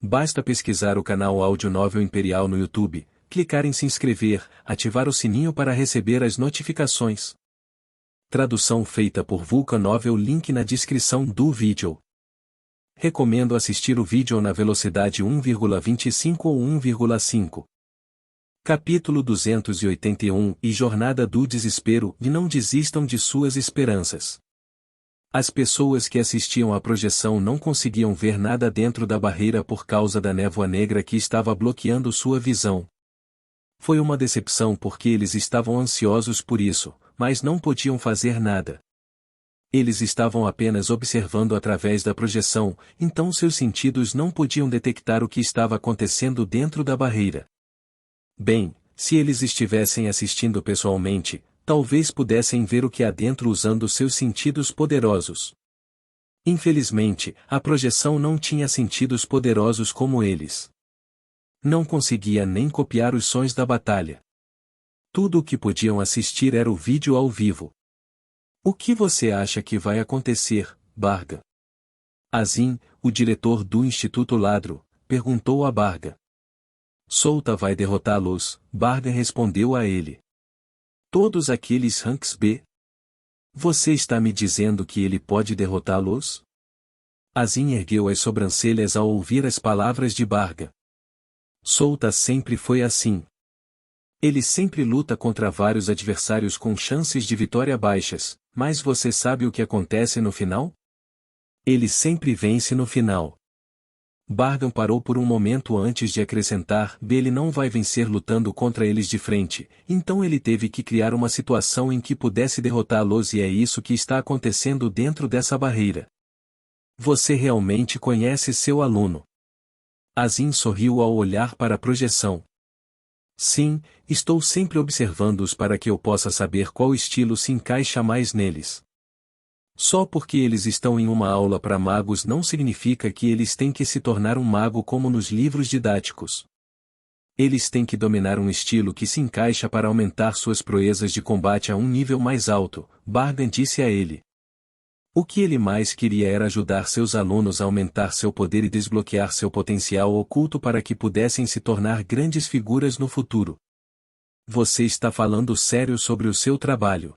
Basta pesquisar o canal Audionovel Imperial no YouTube, clicar em se inscrever, ativar o sininho para receber as notificações. Tradução feita por Vulcan Novel, link na descrição do vídeo. Recomendo assistir o vídeo na velocidade 1,25 ou 1,5. Capítulo 281 E Jornada do Desespero. E não desistam de suas esperanças. As pessoas que assistiam à projeção não conseguiam ver nada dentro da barreira por causa da névoa negra que estava bloqueando sua visão. Foi uma decepção porque eles estavam ansiosos por isso, mas não podiam fazer nada. Eles estavam apenas observando através da projeção, então seus sentidos não podiam detectar o que estava acontecendo dentro da barreira. Bem, se eles estivessem assistindo pessoalmente, talvez pudessem ver o que há dentro usando seus sentidos poderosos. Infelizmente, a projeção não tinha sentidos poderosos como eles. Não conseguia nem copiar os sons da batalha. Tudo o que podiam assistir era o vídeo ao vivo. O que você acha que vai acontecer, Barga? Azim, o diretor do Instituto Ladro, perguntou a Barga. Solta vai derrotá-los, Barga respondeu a ele. Todos aqueles ranks B? Você está me dizendo que ele pode derrotá-los? Azim ergueu as sobrancelhas ao ouvir as palavras de Barga. Solta sempre foi assim. Ele sempre luta contra vários adversários com chances de vitória baixas, mas você sabe o que acontece no final? Ele sempre vence no final. Bargan parou por um momento antes de acrescentar: ele não vai vencer lutando contra eles de frente, então ele teve que criar uma situação em que pudesse derrotá-los e é isso que está acontecendo dentro dessa barreira. Você realmente conhece seu aluno? Azim sorriu ao olhar para a projeção. Sim, estou sempre observando-os para que eu possa saber qual estilo se encaixa mais neles. Só porque eles estão em uma aula para magos não significa que eles têm que se tornar um mago como nos livros didáticos. Eles têm que dominar um estilo que se encaixa para aumentar suas proezas de combate a um nível mais alto, Bargan disse a ele. O que ele mais queria era ajudar seus alunos a aumentar seu poder e desbloquear seu potencial oculto para que pudessem se tornar grandes figuras no futuro. Você está falando sério sobre o seu trabalho?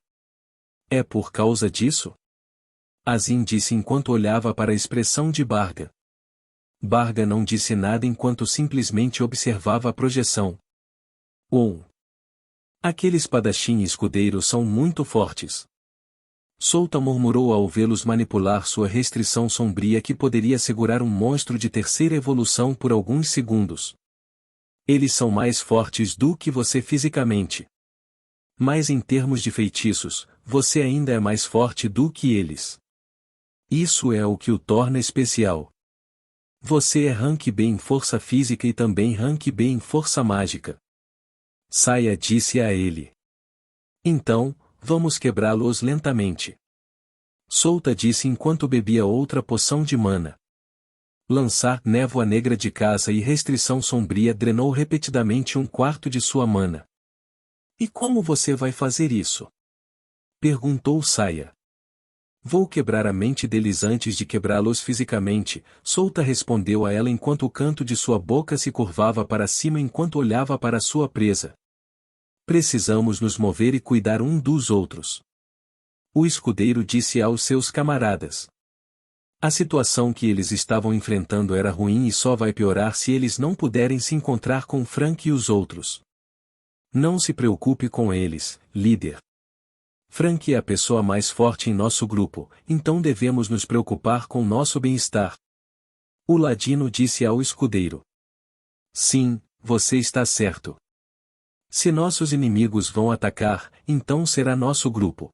É por causa disso? Azim disse enquanto olhava para a expressão de Barga. Barga não disse nada enquanto simplesmente observava a projeção. Aquele espadachim e escudeiro são muito fortes. Solta murmurou ao vê-los manipular sua restrição sombria que poderia segurar um monstro de terceira evolução por alguns segundos. Eles são mais fortes do que você fisicamente. Mas em termos de feitiços, você ainda é mais forte do que eles. Isso é o que o torna especial. Você é rank B em força física e também rank B em força mágica. Saia disse a ele. Então, vamos quebrá-los lentamente. Solta disse enquanto bebia outra poção de mana. Lançar névoa negra de caça e restrição sombria drenou repetidamente um quarto de sua mana. E como você vai fazer isso? Perguntou Saia. Vou quebrar a mente deles antes de quebrá-los fisicamente, Solta respondeu a ela enquanto o canto de sua boca se curvava para cima enquanto olhava para sua presa. Precisamos nos mover e cuidar um dos outros. O escudeiro disse aos seus camaradas. A situação que eles estavam enfrentando era ruim e só vai piorar se eles não puderem se encontrar com Frank e os outros. Não se preocupe com eles, líder. Frank é a pessoa mais forte em nosso grupo, então devemos nos preocupar com nosso bem-estar. O ladino disse ao escudeiro. Sim, você está certo. Se nossos inimigos vão atacar, então será nosso grupo.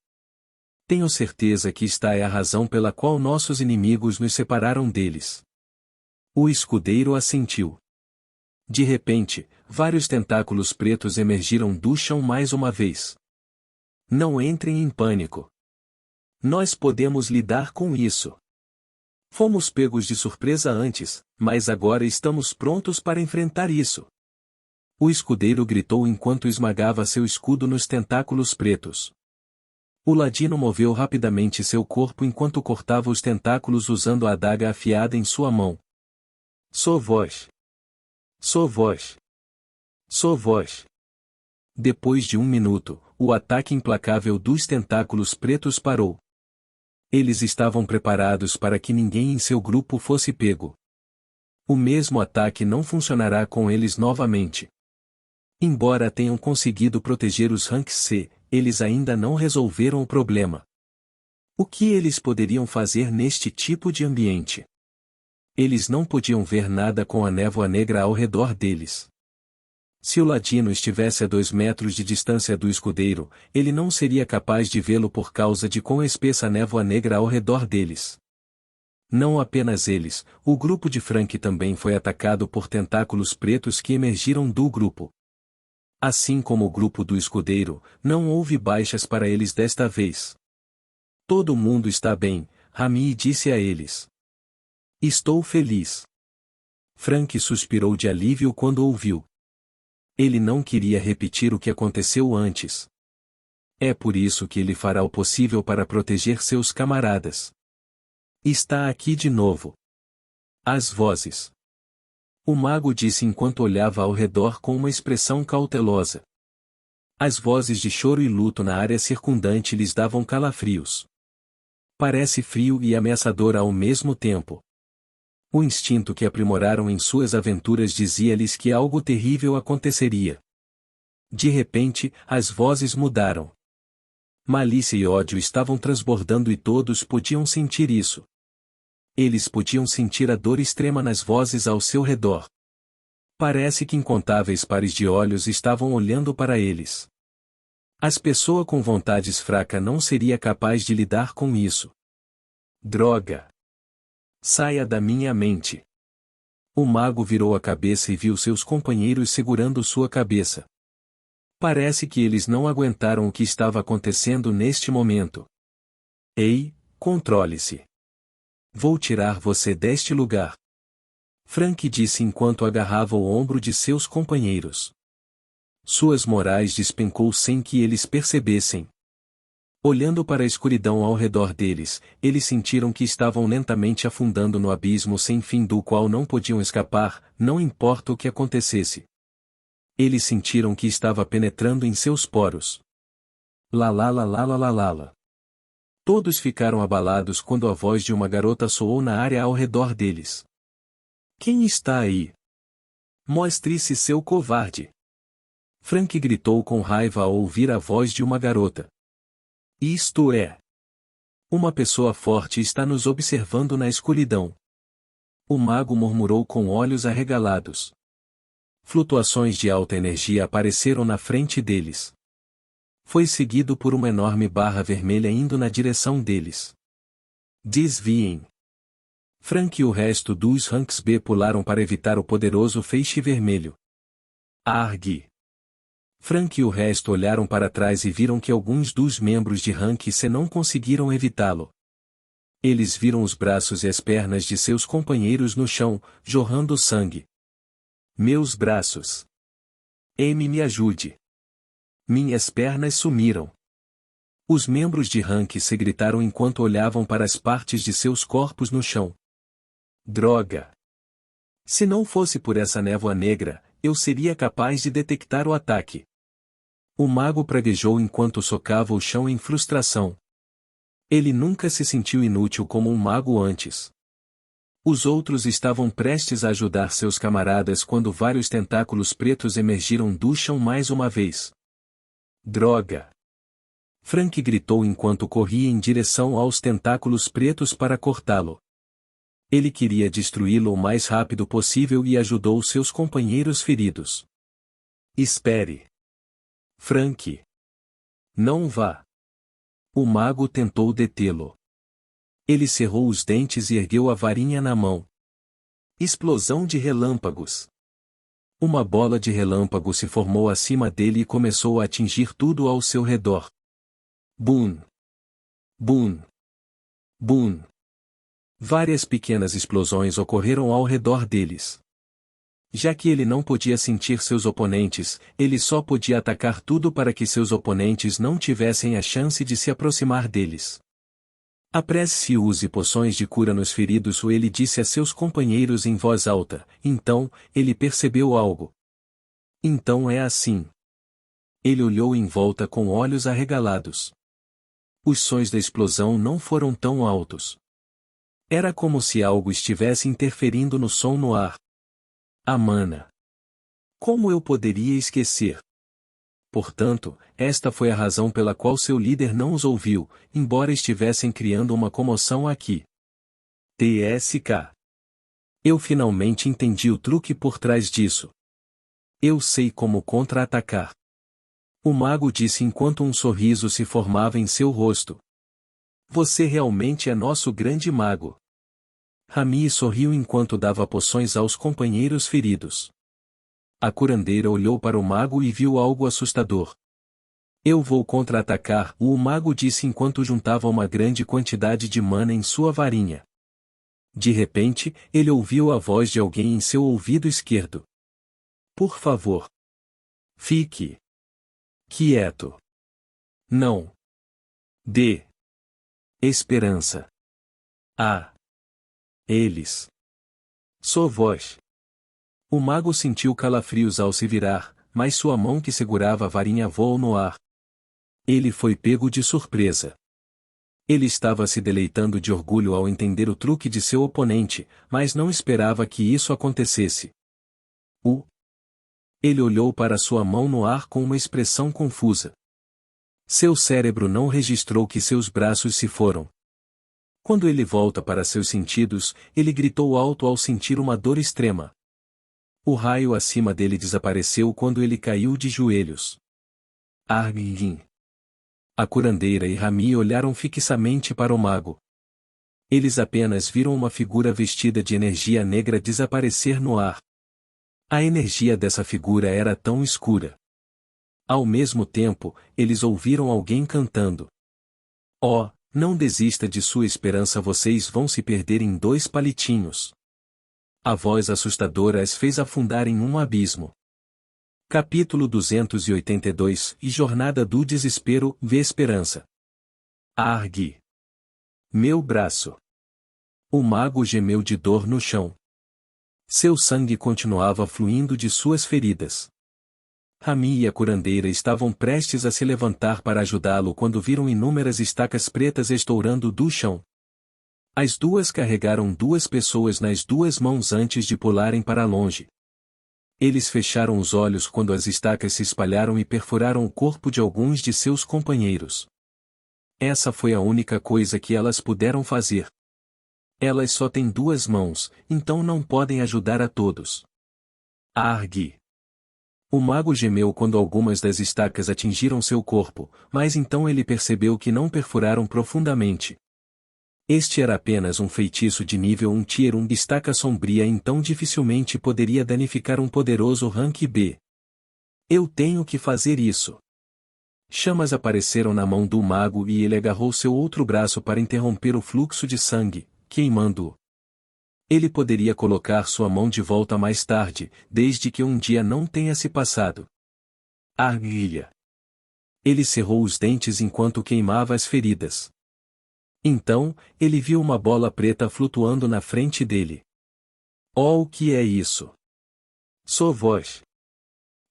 Tenho certeza que esta é a razão pela qual nossos inimigos nos separaram deles. O escudeiro assentiu. De repente, vários tentáculos pretos emergiram do chão mais uma vez. Não entrem em pânico. Nós podemos lidar com isso. Fomos pegos de surpresa antes, mas agora estamos prontos para enfrentar isso. O escudeiro gritou enquanto esmagava seu escudo nos tentáculos pretos. O ladino moveu rapidamente seu corpo enquanto cortava os tentáculos usando a adaga afiada em sua mão. Só voz. Só voz. Só voz. Depois de 1 minuto, o ataque implacável dos tentáculos pretos parou. Eles estavam preparados para que ninguém em seu grupo fosse pego. O mesmo ataque não funcionará com eles novamente. Embora tenham conseguido proteger os Ranks C, eles ainda não resolveram o problema. O que eles poderiam fazer neste tipo de ambiente? Eles não podiam ver nada com a névoa negra ao redor deles. Se o ladino estivesse a 2 metros de distância do escudeiro, ele não seria capaz de vê-lo por causa de quão espessa a névoa negra ao redor deles. Não apenas eles, o grupo de Frank também foi atacado por tentáculos pretos que emergiram do grupo. Assim como o grupo do escudeiro, não houve baixas para eles desta vez. Todo mundo está bem, Rami disse a eles. Estou feliz. Frank suspirou de alívio quando ouviu. Ele não queria repetir o que aconteceu antes. É por isso que ele fará o possível para proteger seus camaradas. Está aqui de novo. As vozes. O mago disse enquanto olhava ao redor com uma expressão cautelosa. As vozes de choro e luto na área circundante lhes davam calafrios. Parece frio e ameaçador ao mesmo tempo. O instinto que aprimoraram em suas aventuras dizia-lhes que algo terrível aconteceria. De repente, as vozes mudaram. Malícia e ódio estavam transbordando e todos podiam sentir isso. Eles podiam sentir a dor extrema nas vozes ao seu redor. Parece que incontáveis pares de olhos estavam olhando para eles. As pessoas com vontades fracas não seria capaz de lidar com isso. Droga! Saia da minha mente. O mago virou a cabeça e viu seus companheiros segurando sua cabeça. Parece que eles não aguentaram o que estava acontecendo neste momento. Ei, controle-se. Vou tirar você deste lugar. Frank disse enquanto agarrava o ombro de seus companheiros. Suas morais despencou sem que eles percebessem. Olhando para a escuridão ao redor deles, eles sentiram que estavam lentamente afundando no abismo sem fim do qual não podiam escapar, não importa o que acontecesse. Eles sentiram que estava penetrando em seus poros. Lá lá lá lá lá lá lá lá. Todos ficaram abalados quando a voz de uma garota soou na área ao redor deles. Quem está aí? Mostre-se, seu covarde! Frank gritou com raiva ao ouvir a voz de uma garota. Isto é. Uma pessoa forte está nos observando na escuridão. O mago murmurou com olhos arregalados. Flutuações de alta energia apareceram na frente deles. Foi seguido por uma enorme barra vermelha indo na direção deles. Desviem. Frank e o resto dos Ranks B pularam para evitar o poderoso feixe vermelho. Argue. Frank e o resto olharam para trás e viram que alguns dos membros de Rank C não conseguiram evitá-lo. Eles viram os braços e as pernas de seus companheiros no chão, jorrando sangue. Meus braços. Amy, me ajude. Minhas pernas sumiram. Os membros de Rank C gritaram enquanto olhavam para as partes de seus corpos no chão. Droga! Se não fosse por essa névoa negra, eu seria capaz de detectar o ataque. O mago praguejou enquanto socava o chão em frustração. Ele nunca se sentiu inútil como um mago antes. Os outros estavam prestes a ajudar seus camaradas quando vários tentáculos pretos emergiram do chão mais uma vez. Droga! Frank gritou enquanto corria em direção aos tentáculos pretos para cortá-lo. Ele queria destruí-lo o mais rápido possível e ajudou seus companheiros feridos. Espere! Frank! Não vá! O mago tentou detê-lo. Ele cerrou os dentes e ergueu a varinha na mão. Explosão de relâmpagos. Uma bola de relâmpago se formou acima dele e começou a atingir tudo ao seu redor. Bum! Bum! Bum! Várias pequenas explosões ocorreram ao redor deles. Já que ele não podia sentir seus oponentes, ele só podia atacar tudo para que seus oponentes não tivessem a chance de se aproximar deles. Apresse-se e use poções de cura nos feridos, ou ele disse a seus companheiros em voz alta. Então, ele percebeu algo. Então é assim. Ele olhou em volta com olhos arregalados. Os sons da explosão não foram tão altos. Era como se algo estivesse interferindo no som no ar. A mana. Como eu poderia esquecer? Portanto, esta foi a razão pela qual seu líder não os ouviu, embora estivessem criando uma comoção aqui. TSK. Eu finalmente entendi o truque por trás disso. Eu sei como contra-atacar. O mago disse enquanto um sorriso se formava em seu rosto. Você realmente é nosso grande mago. Rami sorriu enquanto dava poções aos companheiros feridos. A curandeira olhou para o mago e viu algo assustador. Eu vou contra-atacar, o mago disse enquanto juntava uma grande quantidade de mana em sua varinha. De repente, ele ouviu a voz de alguém em seu ouvido esquerdo. Por favor. Fique quieto. Não dê esperança a eles. Sua voz. O mago sentiu calafrios ao se virar, mas sua mão que segurava a varinha voou no ar. Ele foi pego de surpresa. Ele estava se deleitando de orgulho ao entender o truque de seu oponente, mas não esperava que isso acontecesse. Ele olhou para sua mão no ar com uma expressão confusa. Seu cérebro não registrou que seus braços se foram. Quando ele volta para seus sentidos, ele gritou alto ao sentir uma dor extrema. O raio acima dele desapareceu quando ele caiu de joelhos. Argin. A curandeira e Rami olharam fixamente para o mago. Eles apenas viram uma figura vestida de energia negra desaparecer no ar. A energia dessa figura era tão escura. Ao mesmo tempo, eles ouviram alguém cantando. Oh, não desista de sua esperança, vocês vão se perder em 2 palitinhos. A voz assustadora as fez afundar em um abismo. Capítulo 282 E Jornada do Desespero, vê esperança. Argue. Meu braço. O mago gemeu de dor no chão. Seu sangue continuava fluindo de suas feridas. Rami e a curandeira estavam prestes a se levantar para ajudá-lo quando viram inúmeras estacas pretas estourando do chão. As duas carregaram 2 pessoas nas 2 mãos antes de pularem para longe. Eles fecharam os olhos quando as estacas se espalharam e perfuraram o corpo de alguns de seus companheiros. Essa foi a única coisa que elas puderam fazer. Elas só têm 2 mãos, então não podem ajudar a todos. Argue. O mago gemeu quando algumas das estacas atingiram seu corpo, mas então ele percebeu que não perfuraram profundamente. Este era apenas um feitiço de nível 1 Tier 1 estaca sombria, então dificilmente poderia danificar um poderoso Rank B. Eu tenho que fazer isso. Chamas apareceram na mão do mago e ele agarrou seu outro braço para interromper o fluxo de sangue, queimando-o. Ele poderia colocar sua mão de volta mais tarde, desde que um dia não tenha se passado. Argilha. Ele cerrou os dentes enquanto queimava as feridas. Então, ele viu uma bola preta flutuando na frente dele. Oh, o que é isso? Sua voz.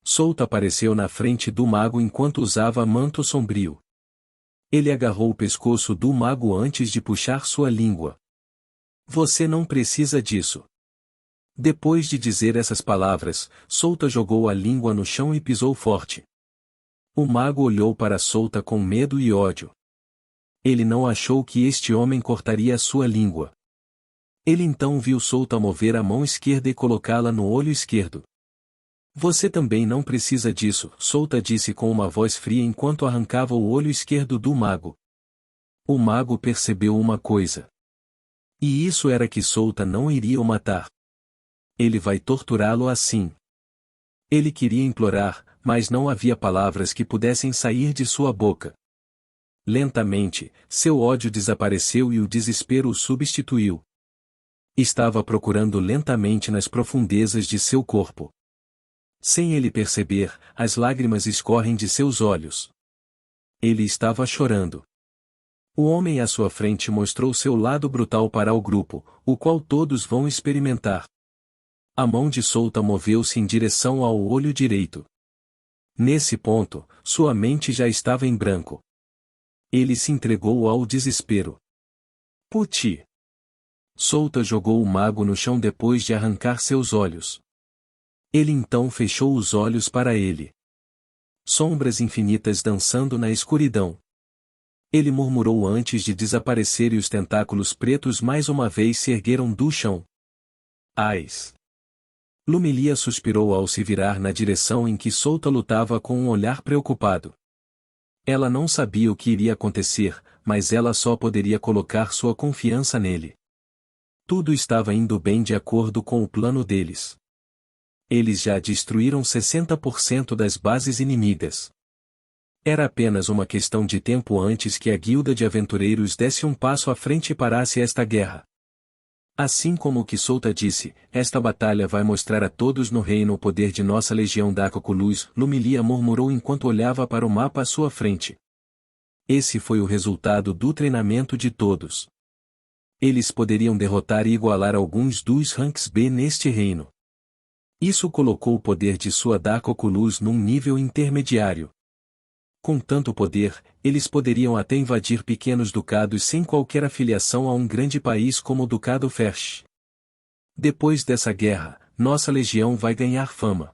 Solta apareceu na frente do mago enquanto usava manto sombrio. Ele agarrou o pescoço do mago antes de puxar sua língua. Você não precisa disso. Depois de dizer essas palavras, Solta jogou a língua no chão e pisou forte. O mago olhou para Solta com medo e ódio. Ele não achou que este homem cortaria a sua língua. Ele então viu Solta mover a mão esquerda e colocá-la no olho esquerdo. Você também não precisa disso, Solta disse com uma voz fria enquanto arrancava o olho esquerdo do mago. O mago percebeu uma coisa. E isso era que Solta não iria o matar. Ele vai torturá-lo assim. Ele queria implorar, mas não havia palavras que pudessem sair de sua boca. Lentamente, seu ódio desapareceu e o desespero o substituiu. Estava procurando lentamente nas profundezas de seu corpo. Sem ele perceber, as lágrimas escorrem de seus olhos. Ele estava chorando. O homem à sua frente mostrou seu lado brutal para o grupo, o qual todos vão experimentar. A mão de Solta moveu-se em direção ao olho direito. Nesse ponto, sua mente já estava em branco. Ele se entregou ao desespero. Puti! Solta jogou o mago no chão depois de arrancar seus olhos. Ele então fechou os olhos para ele. Sombras infinitas dançando na escuridão. Ele murmurou antes de desaparecer e os tentáculos pretos mais uma vez se ergueram do chão. Ais! Lumilia suspirou ao se virar na direção em que Solta lutava com um olhar preocupado. Ela não sabia o que iria acontecer, mas ela só poderia colocar sua confiança nele. Tudo estava indo bem de acordo com o plano deles. Eles já destruíram 60% das bases inimigas. Era apenas uma questão de tempo antes que a guilda de aventureiros desse um passo à frente e parasse esta guerra. Assim como o que Solta disse, esta batalha vai mostrar a todos no reino o poder de nossa legião Dacoculus, Lumilia murmurou enquanto olhava para o mapa à sua frente. Esse foi o resultado do treinamento de todos. Eles poderiam derrotar e igualar alguns dos ranks B neste reino. Isso colocou o poder de sua Dacoculus num nível intermediário. Com tanto poder, eles poderiam até invadir pequenos ducados sem qualquer afiliação a um grande país como o Ducado Fersh. Depois dessa guerra, nossa legião vai ganhar fama.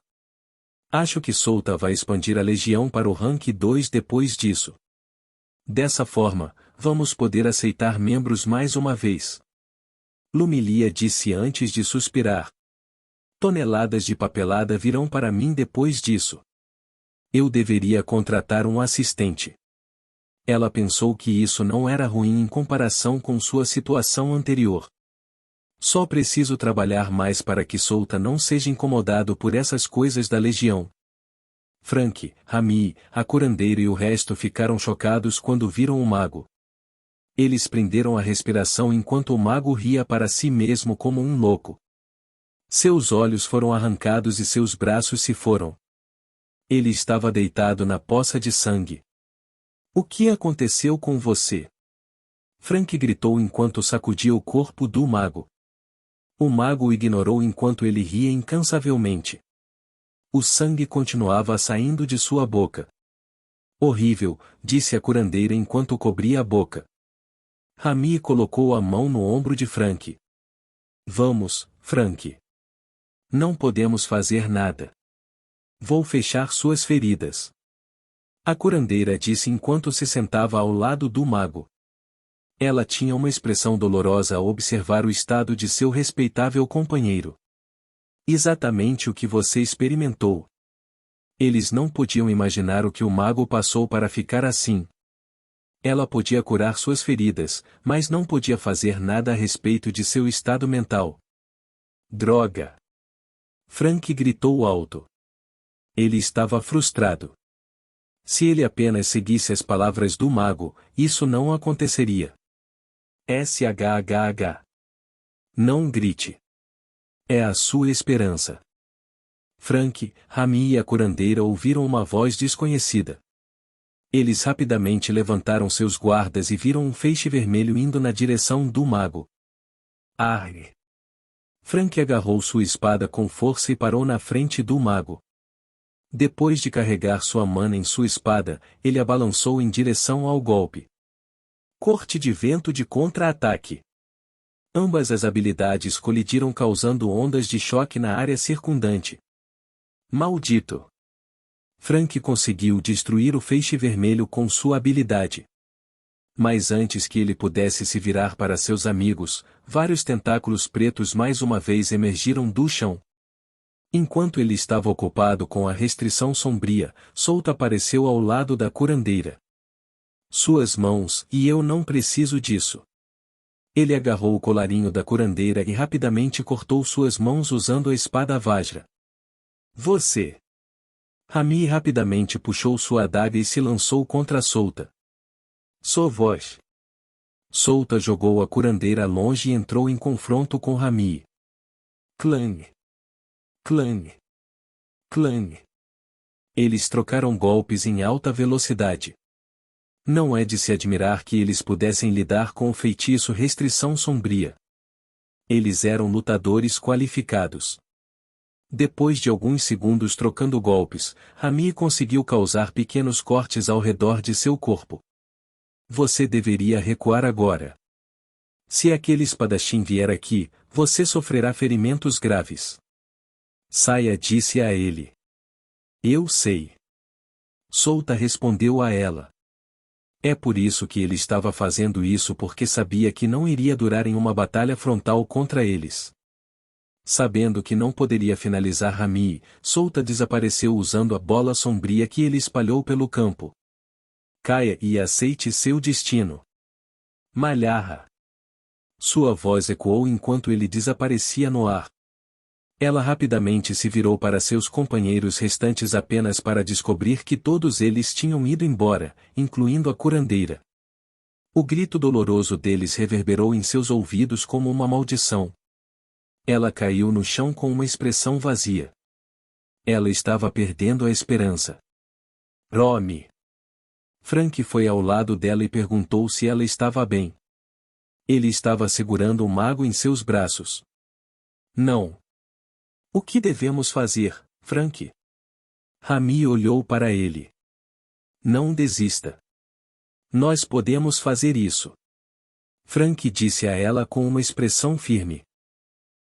Acho que Solta vai expandir a legião para o rank 2 depois disso. Dessa forma, vamos poder aceitar membros mais uma vez. Lumilia disse antes de suspirar. Toneladas de papelada virão para mim depois disso. Eu deveria contratar um assistente. Ela pensou que isso não era ruim em comparação com sua situação anterior. Só preciso trabalhar mais para que Solta não seja incomodado por essas coisas da legião. Frank, Rami, a curandeira e o resto ficaram chocados quando viram o mago. Eles prenderam a respiração enquanto o mago ria para si mesmo como um louco. Seus olhos foram arrancados e seus braços se foram. Ele estava deitado na poça de sangue. O que aconteceu com você? Frank gritou enquanto sacudia o corpo do mago. O mago o ignorou enquanto ele ria incansavelmente. O sangue continuava saindo de sua boca. Horrível, disse a curandeira enquanto cobria a boca. Rami colocou a mão no ombro de Frank. Vamos, Frank. Não podemos fazer nada. Vou fechar suas feridas. A curandeira disse enquanto se sentava ao lado do mago. Ela tinha uma expressão dolorosa ao observar o estado de seu respeitável companheiro. Exatamente o que você experimentou. Eles não podiam imaginar o que o mago passou para ficar assim. Ela podia curar suas feridas, mas não podia fazer nada a respeito de seu estado mental. Droga! Frank gritou alto. Ele estava frustrado. Se ele apenas seguisse as palavras do mago, isso não aconteceria. SHHH. Não grite. É a sua esperança. Frank, Rami e a curandeira ouviram uma voz desconhecida. Eles rapidamente levantaram seus guardas e viram um feixe vermelho indo na direção do mago. Arre! Frank agarrou sua espada com força e parou na frente do mago. Depois de carregar sua mana em sua espada, ele a balançou em direção ao golpe. Corte de vento de contra-ataque. Ambas as habilidades colidiram causando ondas de choque na área circundante. Maldito! Frank conseguiu destruir o feixe vermelho com sua habilidade. Mas antes que ele pudesse se virar para seus amigos, vários tentáculos pretos mais uma vez emergiram do chão. Enquanto ele estava ocupado com a restrição sombria, Solta apareceu ao lado da curandeira. Suas mãos, e eu não preciso disso. Ele agarrou o colarinho da curandeira e rapidamente cortou suas mãos usando a espada Vajra. Você! Rami rapidamente puxou sua adaga e se lançou contra Solta. Sou vós. Solta jogou a curandeira longe e entrou em confronto com Rami. Clang! Clang! Clang! Eles trocaram golpes em alta velocidade. Não é de se admirar que eles pudessem lidar com o feitiço Restrição Sombria. Eles eram lutadores qualificados. Depois de alguns segundos trocando golpes, Rami conseguiu causar pequenos cortes ao redor de seu corpo. Você deveria recuar agora. Se aquele espadachim vier aqui, você sofrerá ferimentos graves. Saia, disse a ele. Eu sei. Solta respondeu a ela. É por isso que ele estava fazendo isso, porque sabia que não iria durar em uma batalha frontal contra eles. Sabendo que não poderia finalizar Rami, Solta desapareceu usando a bola sombria que ele espalhou pelo campo. Caia e aceite seu destino. Malharra. Sua voz ecoou enquanto ele desaparecia no ar. Ela rapidamente se virou para seus companheiros restantes apenas para descobrir que todos eles tinham ido embora, incluindo a curandeira. O grito doloroso deles reverberou em seus ouvidos como uma maldição. Ela caiu no chão com uma expressão vazia. Ela estava perdendo a esperança. Romy. Frank foi ao lado dela e perguntou se ela estava bem. Ele estava segurando o mago em seus braços. Não. O que devemos fazer, Frank? Rami olhou para ele. Não desista. Nós podemos fazer isso. Frank disse a ela com uma expressão firme.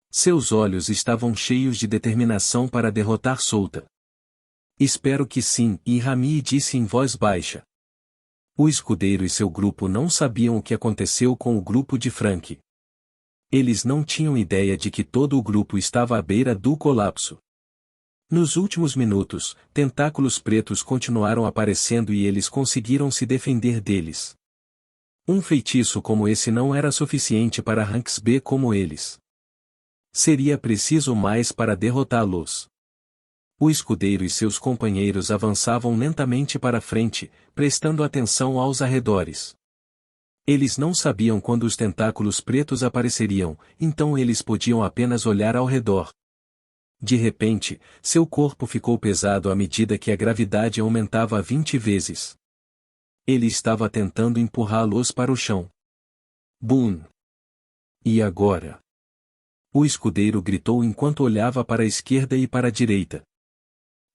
Seus olhos estavam cheios de determinação para derrotar Solta. Espero que sim, e Rami disse em voz baixa. O escudeiro e seu grupo não sabiam o que aconteceu com o grupo de Frank. Eles não tinham ideia de que todo o grupo estava à beira do colapso. Nos últimos minutos, tentáculos pretos continuaram aparecendo e eles conseguiram se defender deles. Um feitiço como esse não era suficiente para ranks B como eles. Seria preciso mais para derrotá-los. O escudeiro e seus companheiros avançavam lentamente para frente, prestando atenção aos arredores. Eles não sabiam quando os tentáculos pretos apareceriam, então eles podiam apenas olhar ao redor. De repente, seu corpo ficou pesado à medida que a gravidade aumentava 20 vezes. Ele estava tentando empurrá-los para o chão. Boom! E agora? O escudeiro gritou enquanto olhava para a esquerda e para a direita.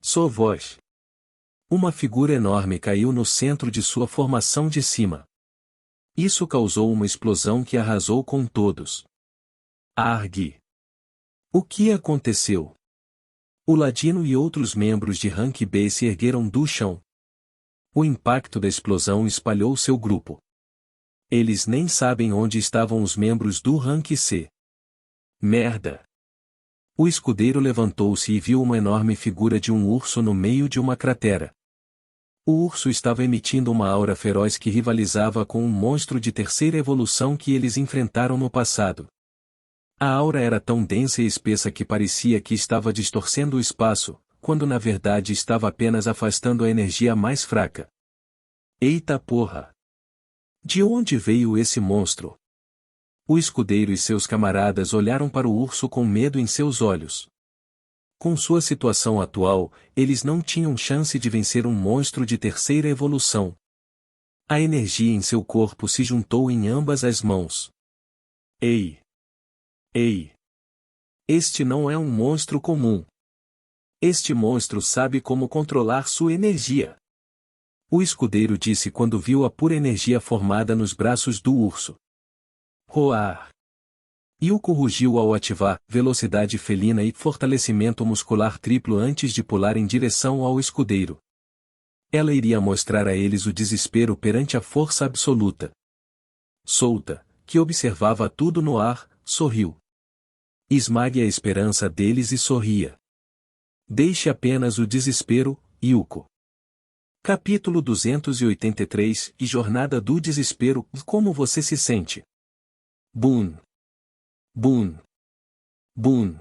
Sua voz. Uma figura enorme caiu no centro de sua formação de cima. Isso causou uma explosão que arrasou com todos. Arg! O que aconteceu? O ladino e outros membros de Rank B se ergueram do chão. O impacto da explosão espalhou seu grupo. Eles nem sabem onde estavam os membros do Rank C. Merda! O escudeiro levantou-se e viu uma enorme figura de um urso no meio de uma cratera. O urso estava emitindo uma aura feroz que rivalizava com um monstro de terceira evolução que eles enfrentaram no passado. A aura era tão densa e espessa que parecia que estava distorcendo o espaço, quando na verdade estava apenas afastando a energia mais fraca. Eita porra! De onde veio esse monstro? O escudeiro e seus camaradas olharam para o urso com medo em seus olhos. Com sua situação atual, eles não tinham chance de vencer um monstro de terceira evolução. A energia em seu corpo se juntou em ambas as mãos. Ei! Ei! Este não é um monstro comum. Este monstro sabe como controlar sua energia. O escudeiro disse quando viu a pura energia formada nos braços do urso. Roar! Yuko rugiu ao ativar velocidade felina e fortalecimento muscular triplo antes de pular em direção ao escudeiro. Ela iria mostrar a eles o desespero perante a força absoluta. Solta, que observava tudo no ar, sorriu. Esmague a esperança deles e sorria. Deixe apenas o desespero, Yuko. Capítulo 283 E Jornada do Desespero. Como você se sente? Boom! Boom! Boom!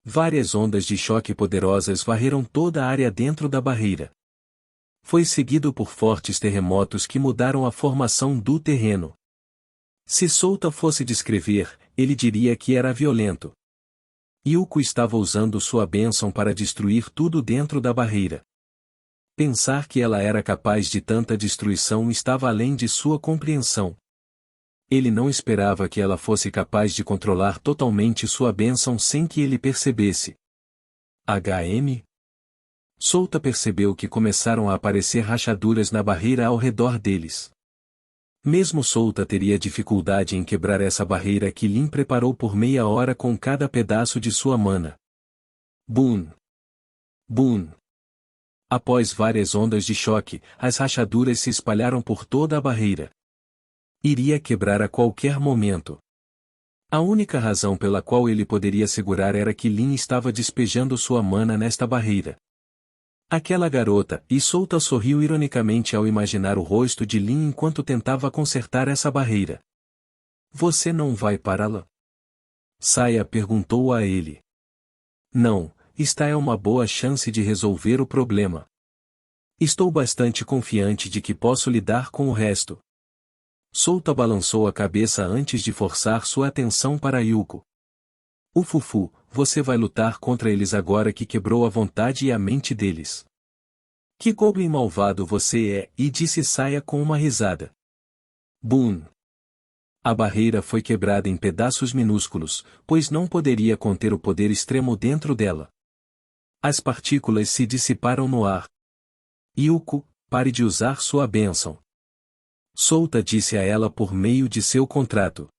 Várias ondas de choque poderosas varreram toda a área dentro da barreira. Foi seguido por fortes terremotos que mudaram a formação do terreno. Se Solta fosse descrever, ele diria que era violento. Yuko estava usando sua bênção para destruir tudo dentro da barreira. Pensar que ela era capaz de tanta destruição estava além de sua compreensão. Ele não esperava que ela fosse capaz de controlar totalmente sua bênção sem que ele percebesse. HM? Souta percebeu que começaram a aparecer rachaduras na barreira ao redor deles. Mesmo Souta teria dificuldade em quebrar essa barreira que Lin preparou por meia hora com cada pedaço de sua mana. Boom! Boom! Após várias ondas de choque, as rachaduras se espalharam por toda a barreira. Iria quebrar a qualquer momento. A única razão pela qual ele poderia segurar era que Lin estava despejando sua mana nesta barreira. Aquela garota, e Souta sorriu ironicamente ao imaginar o rosto de Lin enquanto tentava consertar essa barreira. Você não vai pará-la? Saya perguntou a ele. Não. Esta é uma boa chance de resolver o problema. Estou bastante confiante de que posso lidar com o resto. Souta balançou a cabeça antes de forçar sua atenção para Yuko. Fufu, você vai lutar contra eles agora que quebrou a vontade e a mente deles. Que goblin malvado você é, e disse Saya com uma risada. Boom! A barreira foi quebrada em pedaços minúsculos, pois não poderia conter o poder extremo dentro dela. As partículas se dissiparam no ar. Yuko, pare de usar sua bênção. Souta disse a ela por meio de seu contrato.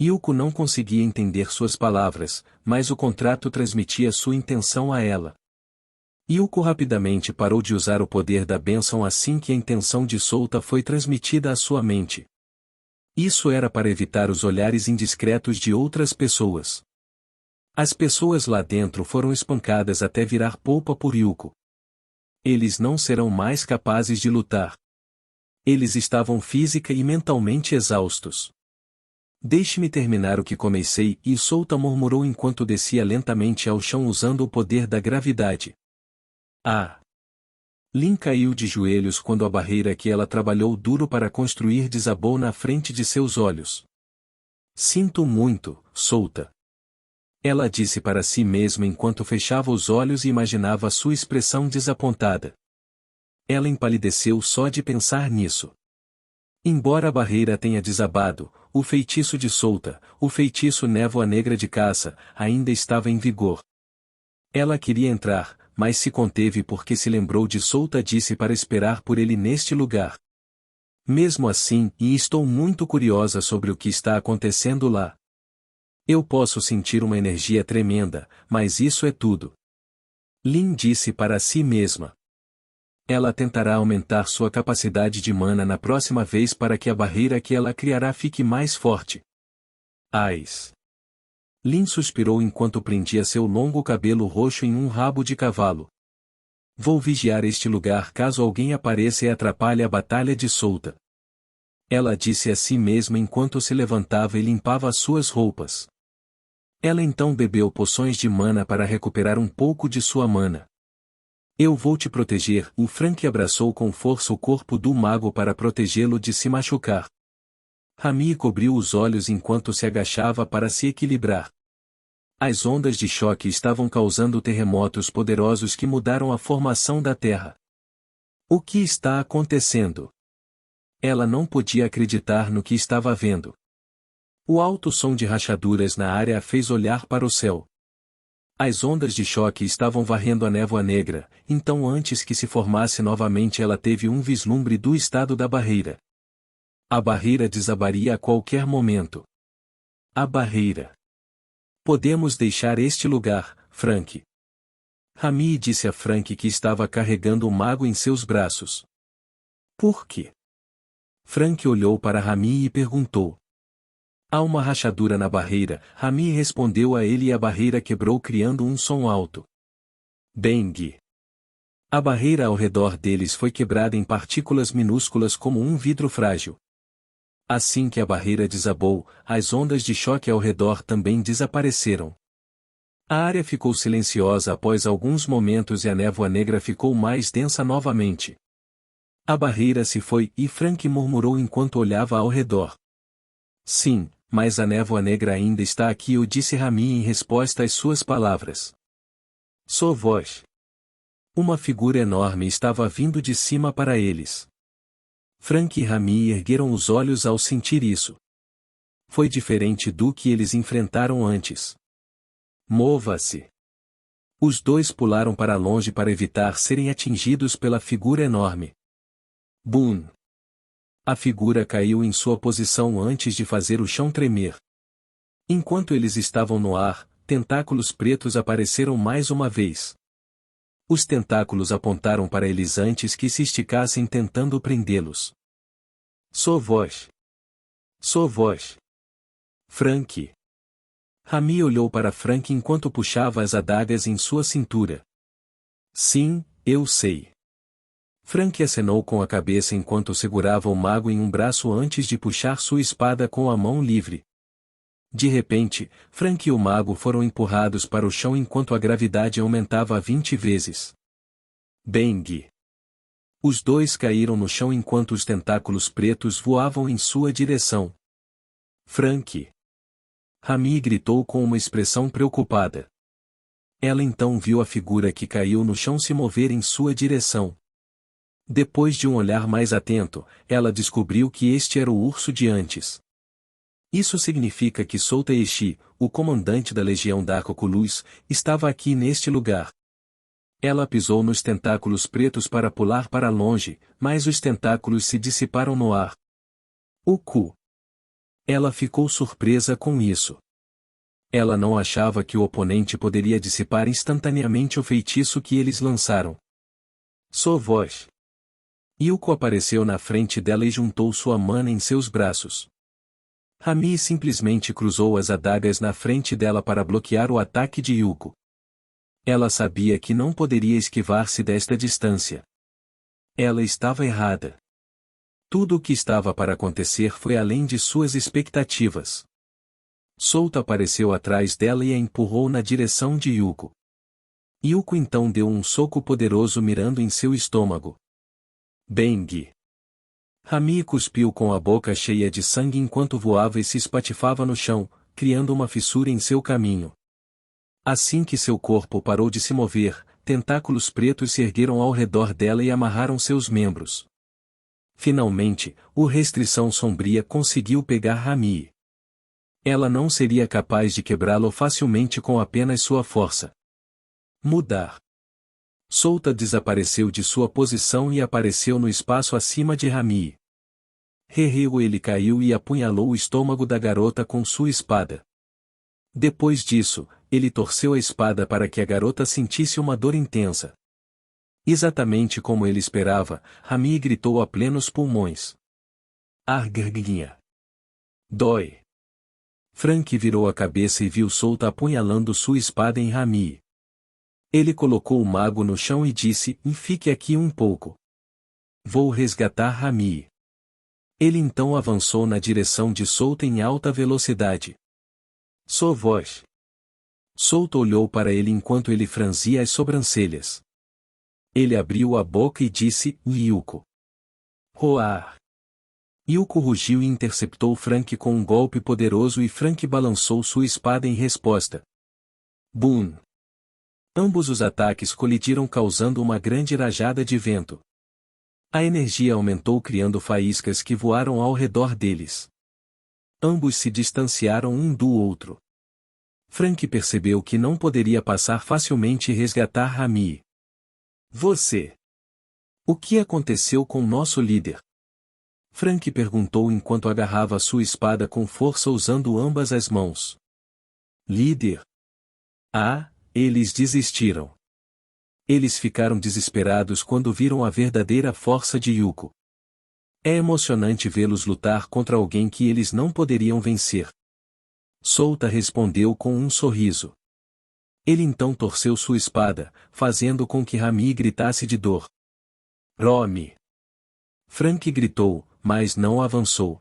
Yuko não conseguia entender suas palavras, mas o contrato transmitia sua intenção a ela. Yuko rapidamente parou de usar o poder da bênção assim que a intenção de Souta foi transmitida à sua mente. Isso era para evitar os olhares indiscretos de outras pessoas. As pessoas lá dentro foram espancadas até virar polpa por Yuko. Eles não serão mais capazes de lutar. Eles estavam física e mentalmente exaustos. Deixe-me terminar o que comecei, e Souta murmurou enquanto descia lentamente ao chão usando o poder da gravidade. Ah! Lin caiu de joelhos quando a barreira que ela trabalhou duro para construir desabou na frente de seus olhos. Sinto muito, Souta. Ela disse para si mesma enquanto fechava os olhos e imaginava sua expressão desapontada. Ela empalideceu só de pensar nisso. Embora a barreira tenha desabado, o feitiço de Souta, o feitiço Névoa Negra de Caça, ainda estava em vigor. Ela queria entrar, mas se conteve porque se lembrou de Souta disse para esperar por ele neste lugar. Mesmo assim, e estou muito curiosa sobre o que está acontecendo lá. Eu posso sentir uma energia tremenda, mas isso é tudo. Lin disse para si mesma. Ela tentará aumentar sua capacidade de mana na próxima vez para que a barreira que ela criará fique mais forte. Ais. Lin suspirou enquanto prendia seu longo cabelo roxo em um rabo de cavalo. Vou vigiar este lugar caso alguém apareça e atrapalhe a batalha de Souta. Ela disse a si mesma enquanto se levantava e limpava as suas roupas. Ela então bebeu poções de mana para recuperar um pouco de sua mana. Eu vou te proteger. O Frank abraçou com força o corpo do mago para protegê-lo de se machucar. Rami cobriu os olhos enquanto se agachava para se equilibrar. As ondas de choque estavam causando terremotos poderosos que mudaram a formação da Terra. O que está acontecendo? Ela não podia acreditar no que estava vendo. O alto som de rachaduras na área a fez olhar para o céu. As ondas de choque estavam varrendo a névoa negra, então antes que se formasse novamente ela teve um vislumbre do estado da barreira. A barreira desabaria a qualquer momento. A barreira. Podemos deixar este lugar, Frank. Rami disse a Frank que estava carregando o mago em seus braços. Por quê? Frank olhou para Rami e perguntou. Há uma rachadura na barreira, Rami respondeu a ele e a barreira quebrou criando um som alto. Bang! A barreira ao redor deles foi quebrada em partículas minúsculas como um vidro frágil. Assim que a barreira desabou, as ondas de choque ao redor também desapareceram. A área ficou silenciosa após alguns momentos e a névoa negra ficou mais densa novamente. A barreira se foi e Frank murmurou enquanto olhava ao redor. Sim, mas a névoa negra ainda está aqui, o disse Rami em resposta às suas palavras. Sua voz. Uma figura enorme estava vindo de cima para eles. Frank e Rami ergueram os olhos ao sentir isso. Foi diferente do que eles enfrentaram antes. Mova-se! Os dois pularam para longe para evitar serem atingidos pela figura enorme. Boom! A figura caiu em sua posição antes de fazer o chão tremer. Enquanto eles estavam no ar, tentáculos pretos apareceram mais uma vez. Os tentáculos apontaram para eles antes que se esticassem tentando prendê-los. Sou vós. Sou vós. Frank. Rami olhou para Frank enquanto puxava as adagas em sua cintura. Sim, eu sei. Frank acenou com a cabeça enquanto segurava o mago em um braço antes de puxar sua espada com a mão livre. De repente, Frank e o mago foram empurrados para o chão enquanto a gravidade aumentava 20 vezes. Bang! Os dois caíram no chão enquanto os tentáculos pretos voavam em sua direção. Frank! Rami gritou com uma expressão preocupada. Ela então viu a figura que caiu no chão se mover em sua direção. Depois de um olhar mais atento, ela descobriu que este era o urso de antes. Isso significa que Souta Eshi, o comandante da Legião Dark-Oculus, estava aqui neste lugar. Ela pisou nos tentáculos pretos para pular para longe, mas os tentáculos se dissiparam no ar. O cu! Ela ficou surpresa com isso. Ela não achava que o oponente poderia dissipar instantaneamente o feitiço que eles lançaram. Sou vós. Yuko apareceu na frente dela e juntou sua mana em seus braços. Rami simplesmente cruzou as adagas na frente dela para bloquear o ataque de Yuko. Ela sabia que não poderia esquivar-se desta distância. Ela estava errada. Tudo o que estava para acontecer foi além de suas expectativas. Souta apareceu atrás dela e a empurrou na direção de Yuko. Yuko então deu um soco poderoso mirando em seu estômago. Bang! Rami cuspiu com a boca cheia de sangue enquanto voava e se espatifava no chão, criando uma fissura em seu caminho. Assim que seu corpo parou de se mover, tentáculos pretos se ergueram ao redor dela e amarraram seus membros. Finalmente, o Restrição Sombria conseguiu pegar Rami. Ela não seria capaz de quebrá-lo facilmente com apenas sua força. Mudar. Souta desapareceu de sua posição e apareceu no espaço acima de Rami. Ele caiu e apunhalou o estômago da garota com sua espada. Depois disso, ele torceu a espada para que a garota sentisse uma dor intensa. Exatamente como ele esperava, Rami gritou a plenos pulmões. Argarguinha. Dói. Frank virou a cabeça e viu Souta apunhalando sua espada em Rami. Ele colocou o mago no chão e disse: fique aqui um pouco. Vou resgatar Rami. Ele então avançou na direção de Souta em alta velocidade. Sou vós. Souta olhou para ele enquanto ele franzia as sobrancelhas. Ele abriu a boca e disse: Yuko. Roar. Yuko rugiu e interceptou Frank com um golpe poderoso e Frank balançou sua espada em resposta. Boom! Ambos os ataques colidiram causando uma grande rajada de vento. A energia aumentou criando faíscas que voaram ao redor deles. Ambos se distanciaram um do outro. Frank percebeu que não poderia passar facilmente e resgatar Rami. Você! O que aconteceu com nosso líder? Frank perguntou enquanto agarrava sua espada com força usando ambas as mãos. Líder? Ah, eles desistiram. Eles ficaram desesperados quando viram a verdadeira força de Yuko. É emocionante vê-los lutar contra alguém que eles não poderiam vencer. Souta respondeu com um sorriso. Ele então torceu sua espada, fazendo com que Rami gritasse de dor. Romi! Frank gritou, mas não avançou.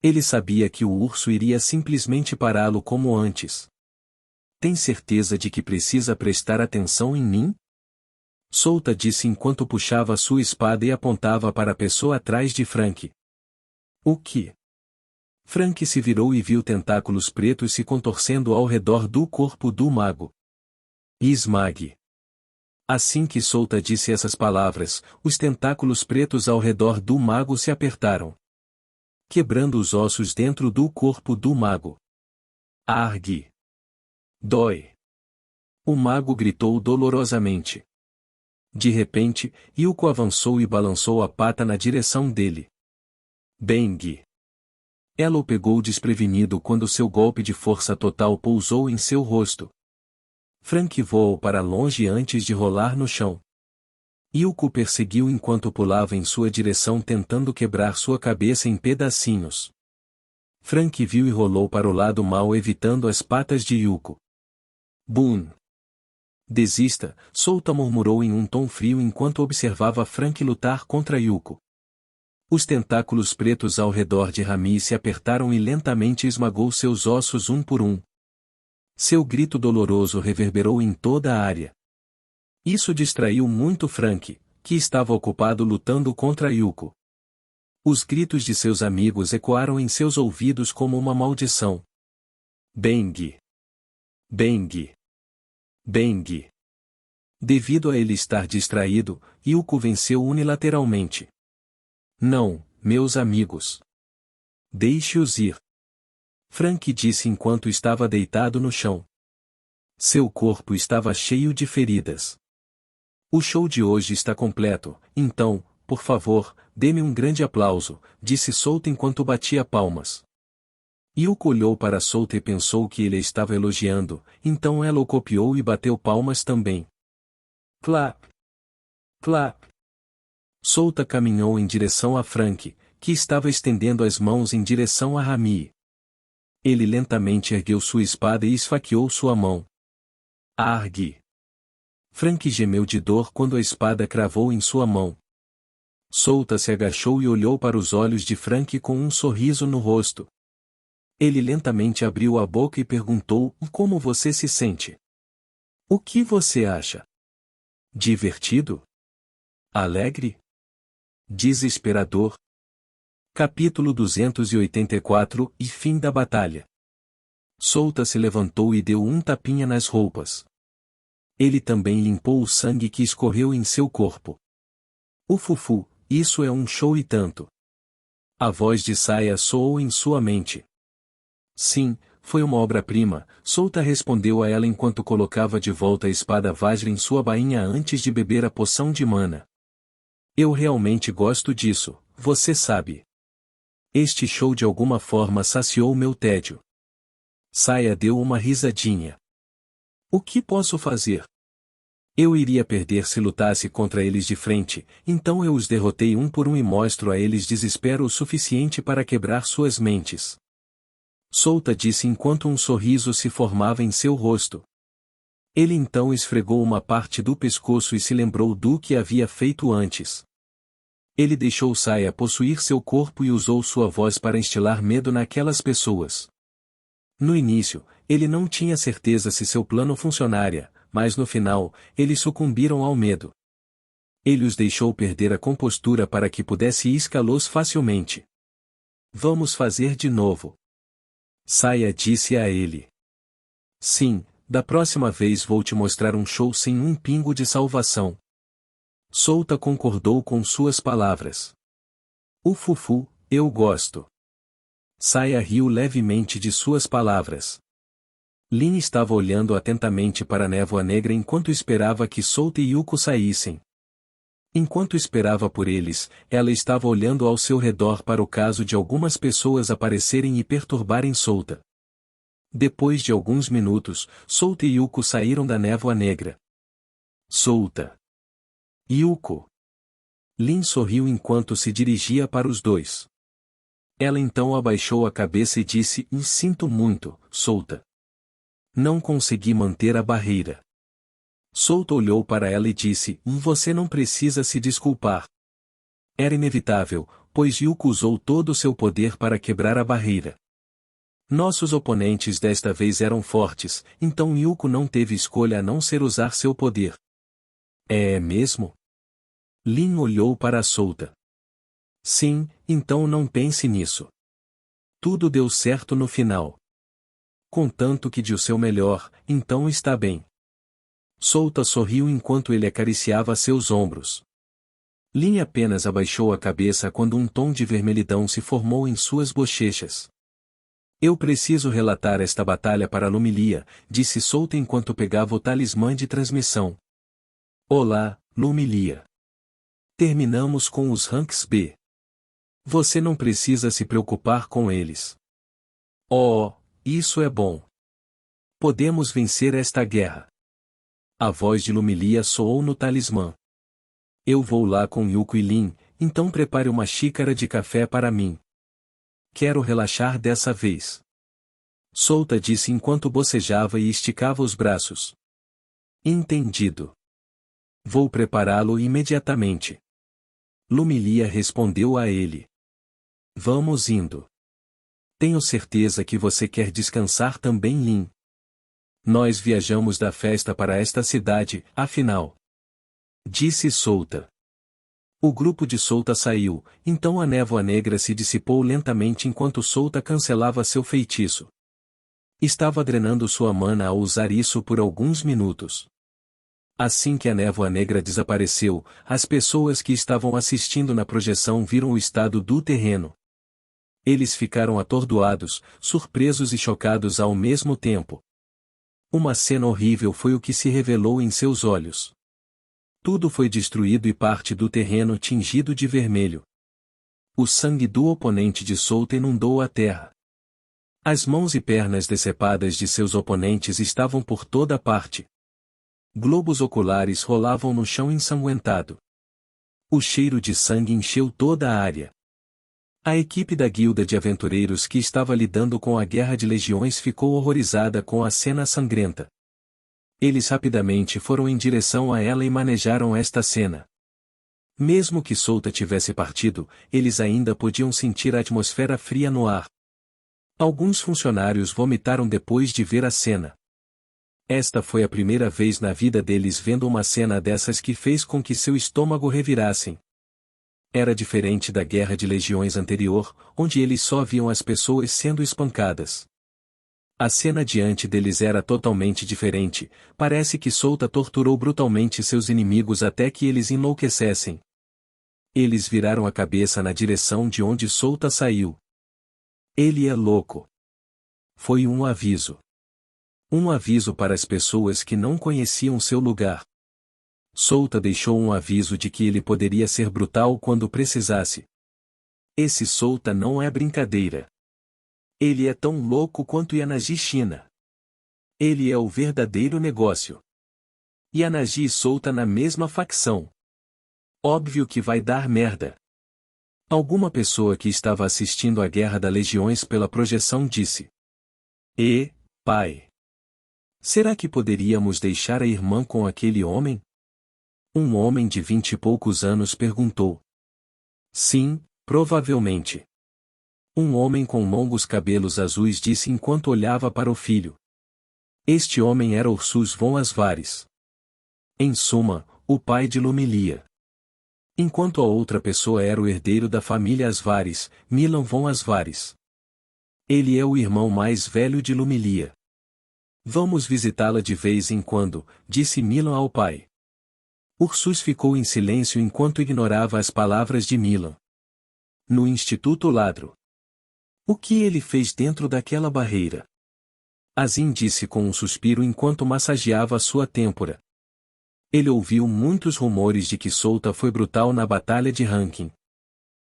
Ele sabia que o urso iria simplesmente pará-lo como antes. Tem certeza de que precisa prestar atenção em mim? Souta disse enquanto puxava sua espada e apontava para a pessoa atrás de Frank. O que? Frank se virou e viu tentáculos pretos se contorcendo ao redor do corpo do mago. Esmague. Assim que Souta disse essas palavras, os tentáculos pretos ao redor do mago se apertaram, quebrando os ossos dentro do corpo do mago. Argue! Dói! O mago gritou dolorosamente. De repente, Yuko avançou e balançou a pata na direção dele. Bang! Ela o pegou desprevenido quando seu golpe de força total pousou em seu rosto. Frank voou para longe antes de rolar no chão. Yuko perseguiu enquanto pulava em sua direção tentando quebrar sua cabeça em pedacinhos. Frank viu e rolou para o lado mal evitando as patas de Yuko. Boom! Desista, Souta murmurou em um tom frio enquanto observava Frank lutar contra Yuko. Os tentáculos pretos ao redor de Rami se apertaram e lentamente esmagou seus ossos um por um. Seu grito doloroso reverberou em toda a área. Isso distraiu muito Frank, que estava ocupado lutando contra Yuko. Os gritos de seus amigos ecoaram em seus ouvidos como uma maldição. Bang! Bang! Bang! Devido a ele estar distraído, Yuko venceu unilateralmente. Não, meus amigos. Deixe-os ir. Frank disse enquanto estava deitado no chão. Seu corpo estava cheio de feridas. O show de hoje está completo, então, por favor, dê-me um grande aplauso, disse Souta enquanto batia palmas. Yuko olhou para Souta e pensou que ele a estava elogiando, então ela o copiou e bateu palmas também. Clap! Clap! Souta caminhou em direção a Frank, que estava estendendo as mãos em direção a Rami. Ele lentamente ergueu sua espada e esfaqueou sua mão. Argue! Frank gemeu de dor quando a espada cravou em sua mão. Souta se agachou e olhou para os olhos de Frank com um sorriso no rosto. Ele lentamente abriu a boca e perguntou: Como você se sente? O que você acha? Divertido? Alegre? Desesperador? Capítulo 284 E fim da batalha. Souta se levantou e deu um tapinha nas roupas. Ele também limpou o sangue que escorreu em seu corpo. Fufu, isso é um show e tanto. A voz de Saya soou em sua mente. Sim, foi uma obra-prima, Souta respondeu a ela enquanto colocava de volta a espada Vajra em sua bainha antes de beber a poção de mana. Eu realmente gosto disso, você sabe. Este show de alguma forma saciou meu tédio. Saya deu uma risadinha. O que posso fazer? Eu iria perder se lutasse contra eles de frente, então eu os derrotei um por um e mostro a eles desespero o suficiente para quebrar suas mentes. Souta disse enquanto um sorriso se formava em seu rosto. Ele então esfregou uma parte do pescoço e se lembrou do que havia feito antes. Ele deixou Saya possuir seu corpo e usou sua voz para instilar medo naquelas pessoas. No início, ele não tinha certeza se seu plano funcionaria, mas no final, eles sucumbiram ao medo. Ele os deixou perder a compostura para que pudesse escalá-los facilmente. Vamos fazer de novo. Saya disse a ele. Sim, da próxima vez vou te mostrar um show sem um pingo de salvação. Souta concordou com suas palavras. Fufu, eu gosto. Saya riu levemente de suas palavras. Lin estava olhando atentamente para a névoa negra enquanto esperava que Souta e Yuko saíssem. Enquanto esperava por eles, ela estava olhando ao seu redor para o caso de algumas pessoas aparecerem e perturbarem Souta. Depois de alguns minutos, Souta e Yuko saíram da névoa negra. Souta. Yuko. Lin sorriu enquanto se dirigia para os dois. Ela então abaixou a cabeça e disse: Sinto muito, Souta. Não consegui manter a barreira. Souta olhou para ela e disse: Você não precisa se desculpar. Era inevitável, pois Yuko usou todo o seu poder para quebrar a barreira. Nossos oponentes desta vez eram fortes, então Yuko não teve escolha a não ser usar seu poder. É mesmo? Lin olhou para a Souta. Sim, então não pense nisso. Tudo deu certo no final. Contanto que de o seu melhor, então está bem. Souta sorriu enquanto ele acariciava seus ombros. Lin apenas abaixou a cabeça quando um tom de vermelhidão se formou em suas bochechas. Eu preciso relatar esta batalha para Lumilia, disse Souta enquanto pegava o talismã de transmissão. Olá, Lumilia. Terminamos com os ranks B. Você não precisa se preocupar com eles. Oh, isso é bom. Podemos vencer esta guerra. A voz de Lumilia soou no talismã. Eu vou lá com Yuko e Lin, então prepare uma xícara de café para mim. Quero relaxar dessa vez. Souta disse enquanto bocejava e esticava os braços. Entendido. Vou prepará-lo imediatamente. Lumilia respondeu a ele. Vamos indo. Tenho certeza que você quer descansar também, Lin. Nós viajamos da festa para esta cidade, afinal. Disse Souta. O grupo de Souta saiu, então a névoa negra se dissipou lentamente enquanto Souta cancelava seu feitiço. Estava drenando sua mana ao usar isso por alguns minutos. Assim que a névoa negra desapareceu, as pessoas que estavam assistindo na projeção viram o estado do terreno. Eles ficaram atordoados, surpresos e chocados ao mesmo tempo. Uma cena horrível foi o que se revelou em seus olhos. Tudo foi destruído e parte do terreno tingido de vermelho. O sangue do oponente de Souta inundou a terra. As mãos e pernas decepadas de seus oponentes estavam por toda parte. Globos oculares rolavam no chão ensanguentado. O cheiro de sangue encheu toda a área. A equipe da guilda de aventureiros que estava lidando com a guerra de legiões ficou horrorizada com a cena sangrenta. Eles rapidamente foram em direção a ela e manejaram esta cena. Mesmo que Souta tivesse partido, eles ainda podiam sentir a atmosfera fria no ar. Alguns funcionários vomitaram depois de ver a cena. Esta foi a primeira vez na vida deles vendo uma cena dessas que fez com que seu estômago revirassem. Era diferente da guerra de legiões anterior, onde eles só viam as pessoas sendo espancadas. A cena diante deles era totalmente diferente, parece que Souta torturou brutalmente seus inimigos até que eles enlouquecessem. Eles viraram a cabeça na direção de onde Souta saiu. Ele é louco. Foi um aviso. Um aviso para as pessoas que não conheciam seu lugar. Souta deixou um aviso de que ele poderia ser brutal quando precisasse. Esse Souta não é brincadeira. Ele é tão louco quanto Yanagi Shina. Ele é o verdadeiro negócio. Yanagi e Souta na mesma facção. Óbvio que vai dar merda. Alguma pessoa que estava assistindo à Guerra das Legiões pela projeção disse. Pai. Será que poderíamos deixar a irmã com aquele homem? Um homem de 20 e poucos anos perguntou. Sim, provavelmente. Um homem com longos cabelos azuis disse enquanto olhava para o filho. Este homem era Ursus von Asvares. Em suma, o pai de Lumilia. Enquanto a outra pessoa era o herdeiro da família Asvares, Milan von Asvares. Ele é o irmão mais velho de Lumilia. Vamos visitá-la de vez em quando, disse Milan ao pai. Ursus ficou em silêncio enquanto ignorava as palavras de Milan. No Instituto Ladro. O que ele fez dentro daquela barreira? Azin disse com um suspiro enquanto massageava sua têmpora. Ele ouviu muitos rumores de que Souta foi brutal na batalha de Rankin.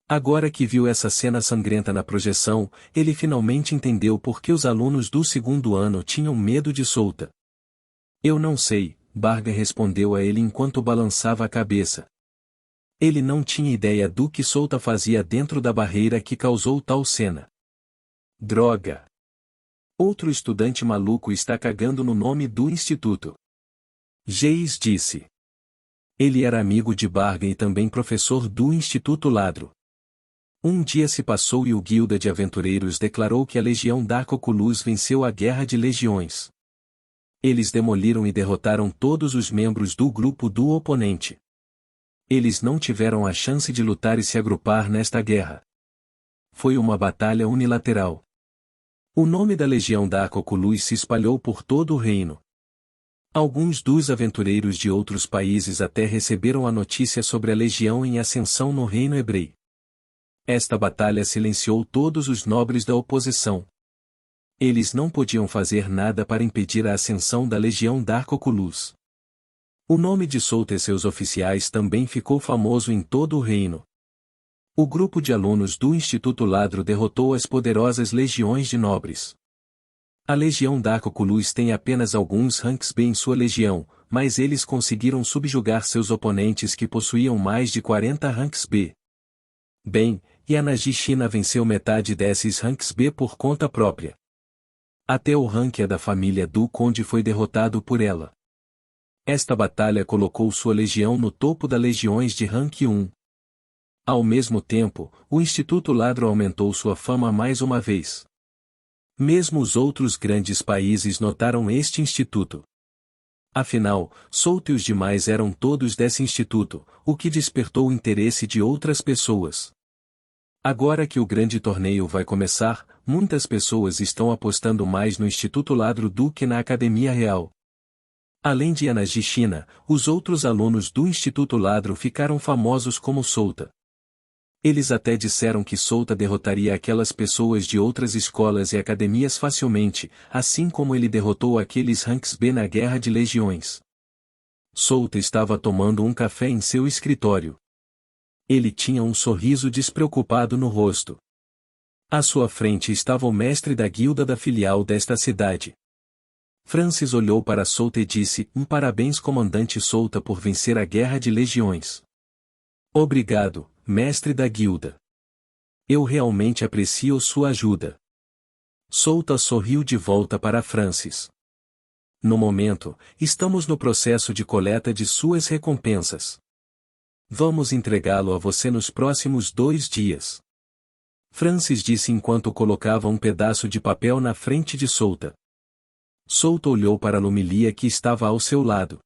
Agora que viu essa cena sangrenta na projeção, ele finalmente entendeu por que os alunos do segundo ano tinham medo de Souta. Eu não sei, Barga respondeu a ele enquanto balançava a cabeça. Ele não tinha ideia do que Souta fazia dentro da barreira que causou tal cena. Droga! Outro estudante maluco está cagando no nome do instituto. Geis disse. Ele era amigo de Barga e também professor do Instituto Ladro. Um dia se passou e o Guilda de Aventureiros declarou que a Legião Darkoculus venceu a Guerra de Legiões. Eles demoliram e derrotaram todos os membros do grupo do oponente. Eles não tiveram a chance de lutar e se agrupar nesta guerra. Foi uma batalha unilateral. O nome da Legião Darkoculus se espalhou por todo o reino. Alguns dos aventureiros de outros países até receberam a notícia sobre a legião em ascensão no reino hebreu. Esta batalha silenciou todos os nobres da oposição. Eles não podiam fazer nada para impedir a ascensão da legião Darcoculus. O nome de Souta e seus oficiais também ficou famoso em todo o reino. O grupo de alunos do Instituto Ladro derrotou as poderosas legiões de nobres. A legião Darcoculus tem apenas alguns ranks B em sua legião, mas eles conseguiram subjugar seus oponentes que possuíam mais de 40 ranks B. Bem, Yanagi China venceu metade desses ranks B por conta própria. Até o rank A da família do Conde foi derrotado por ela. Esta batalha colocou sua legião no topo das legiões de rank 1. Ao mesmo tempo, o Instituto Ladro aumentou sua fama mais uma vez. Mesmo os outros grandes países notaram este instituto. Afinal, Souta e os demais eram todos desse instituto, o que despertou o interesse de outras pessoas. Agora que o grande torneio vai começar, muitas pessoas estão apostando mais no Instituto Ladro do que na Academia Real. Além de Yanagi China, os outros alunos do Instituto Ladro ficaram famosos como Souta. Eles até disseram que Souta derrotaria aquelas pessoas de outras escolas e academias facilmente, assim como ele derrotou aqueles ranks B na Guerra de Legiões. Souta estava tomando um café em seu escritório. Ele tinha um sorriso despreocupado no rosto. À sua frente estava o mestre da guilda da filial desta cidade. Francis olhou para Souta e disse: Parabéns, comandante Souta, por vencer a Guerra de Legiões. Obrigado, mestre da guilda. Eu realmente aprecio sua ajuda. Souta sorriu de volta para Francis. No momento, estamos no processo de coleta de suas recompensas. Vamos entregá-lo a você nos próximos 2 dias. Francis disse enquanto colocava um pedaço de papel na frente de Souta. Souta olhou para Lumilia que estava ao seu lado.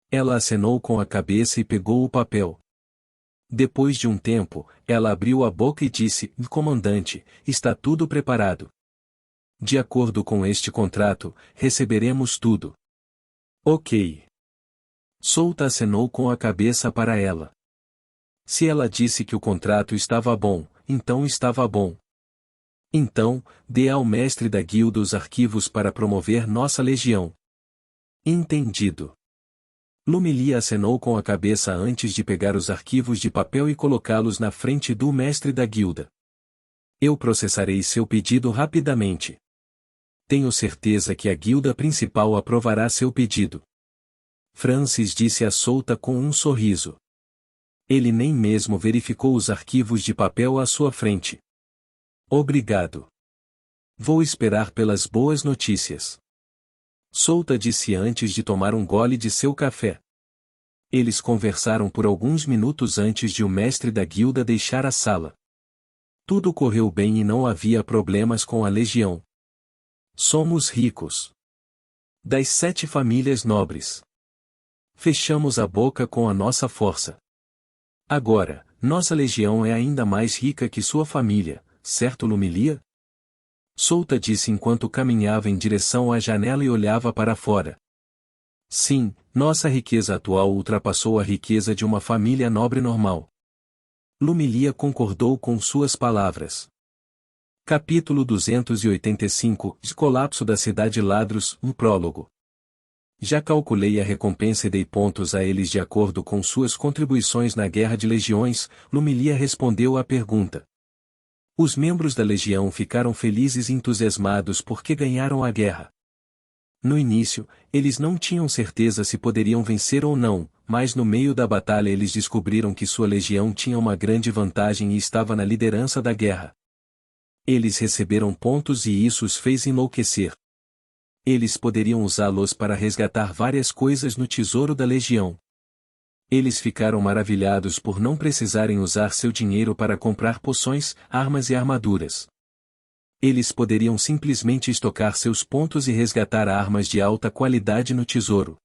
Ela acenou com a cabeça e pegou o papel. Depois de um tempo, ela abriu a boca e disse: Comandante, está tudo preparado. De acordo com este contrato, receberemos tudo. Ok. Souta acenou com a cabeça para ela. Se ela disse que o contrato estava bom, então estava bom. Então, dê ao mestre da guilda os arquivos para promover nossa legião. Entendido. Lumilia acenou com a cabeça antes de pegar os arquivos de papel e colocá-los na frente do mestre da guilda. Eu processarei seu pedido rapidamente. Tenho certeza que a guilda principal aprovará seu pedido. Francis disse a Souta com um sorriso. Ele nem mesmo verificou os arquivos de papel à sua frente. Obrigado. Vou esperar pelas boas notícias. Souta disse antes de tomar um gole de seu café. Eles conversaram por alguns minutos antes de o mestre da guilda deixar a sala. Tudo correu bem e não havia problemas com a legião. Somos ricos. Das 7 famílias nobres. Fechamos a boca com a nossa força. Agora, nossa legião é ainda mais rica que sua família, certo, Lumilia? Souta disse enquanto caminhava em direção à janela e olhava para fora. Sim, nossa riqueza atual ultrapassou a riqueza de uma família nobre normal. Lumilia concordou com suas palavras. Capítulo 285, Colapso da Cidade Ladros, um prólogo. Já calculei a recompensa e dei pontos a eles de acordo com suas contribuições na Guerra de Legiões, Lumilia respondeu à pergunta. Os membros da legião ficaram felizes e entusiasmados porque ganharam a guerra. No início, eles não tinham certeza se poderiam vencer ou não, mas no meio da batalha eles descobriram que sua legião tinha uma grande vantagem e estava na liderança da guerra. Eles receberam pontos e isso os fez enlouquecer. Eles poderiam usá-los para resgatar várias coisas no tesouro da legião. Eles ficaram maravilhados por não precisarem usar seu dinheiro para comprar poções, armas e armaduras. Eles poderiam simplesmente estocar seus pontos e resgatar armas de alta qualidade no tesouro.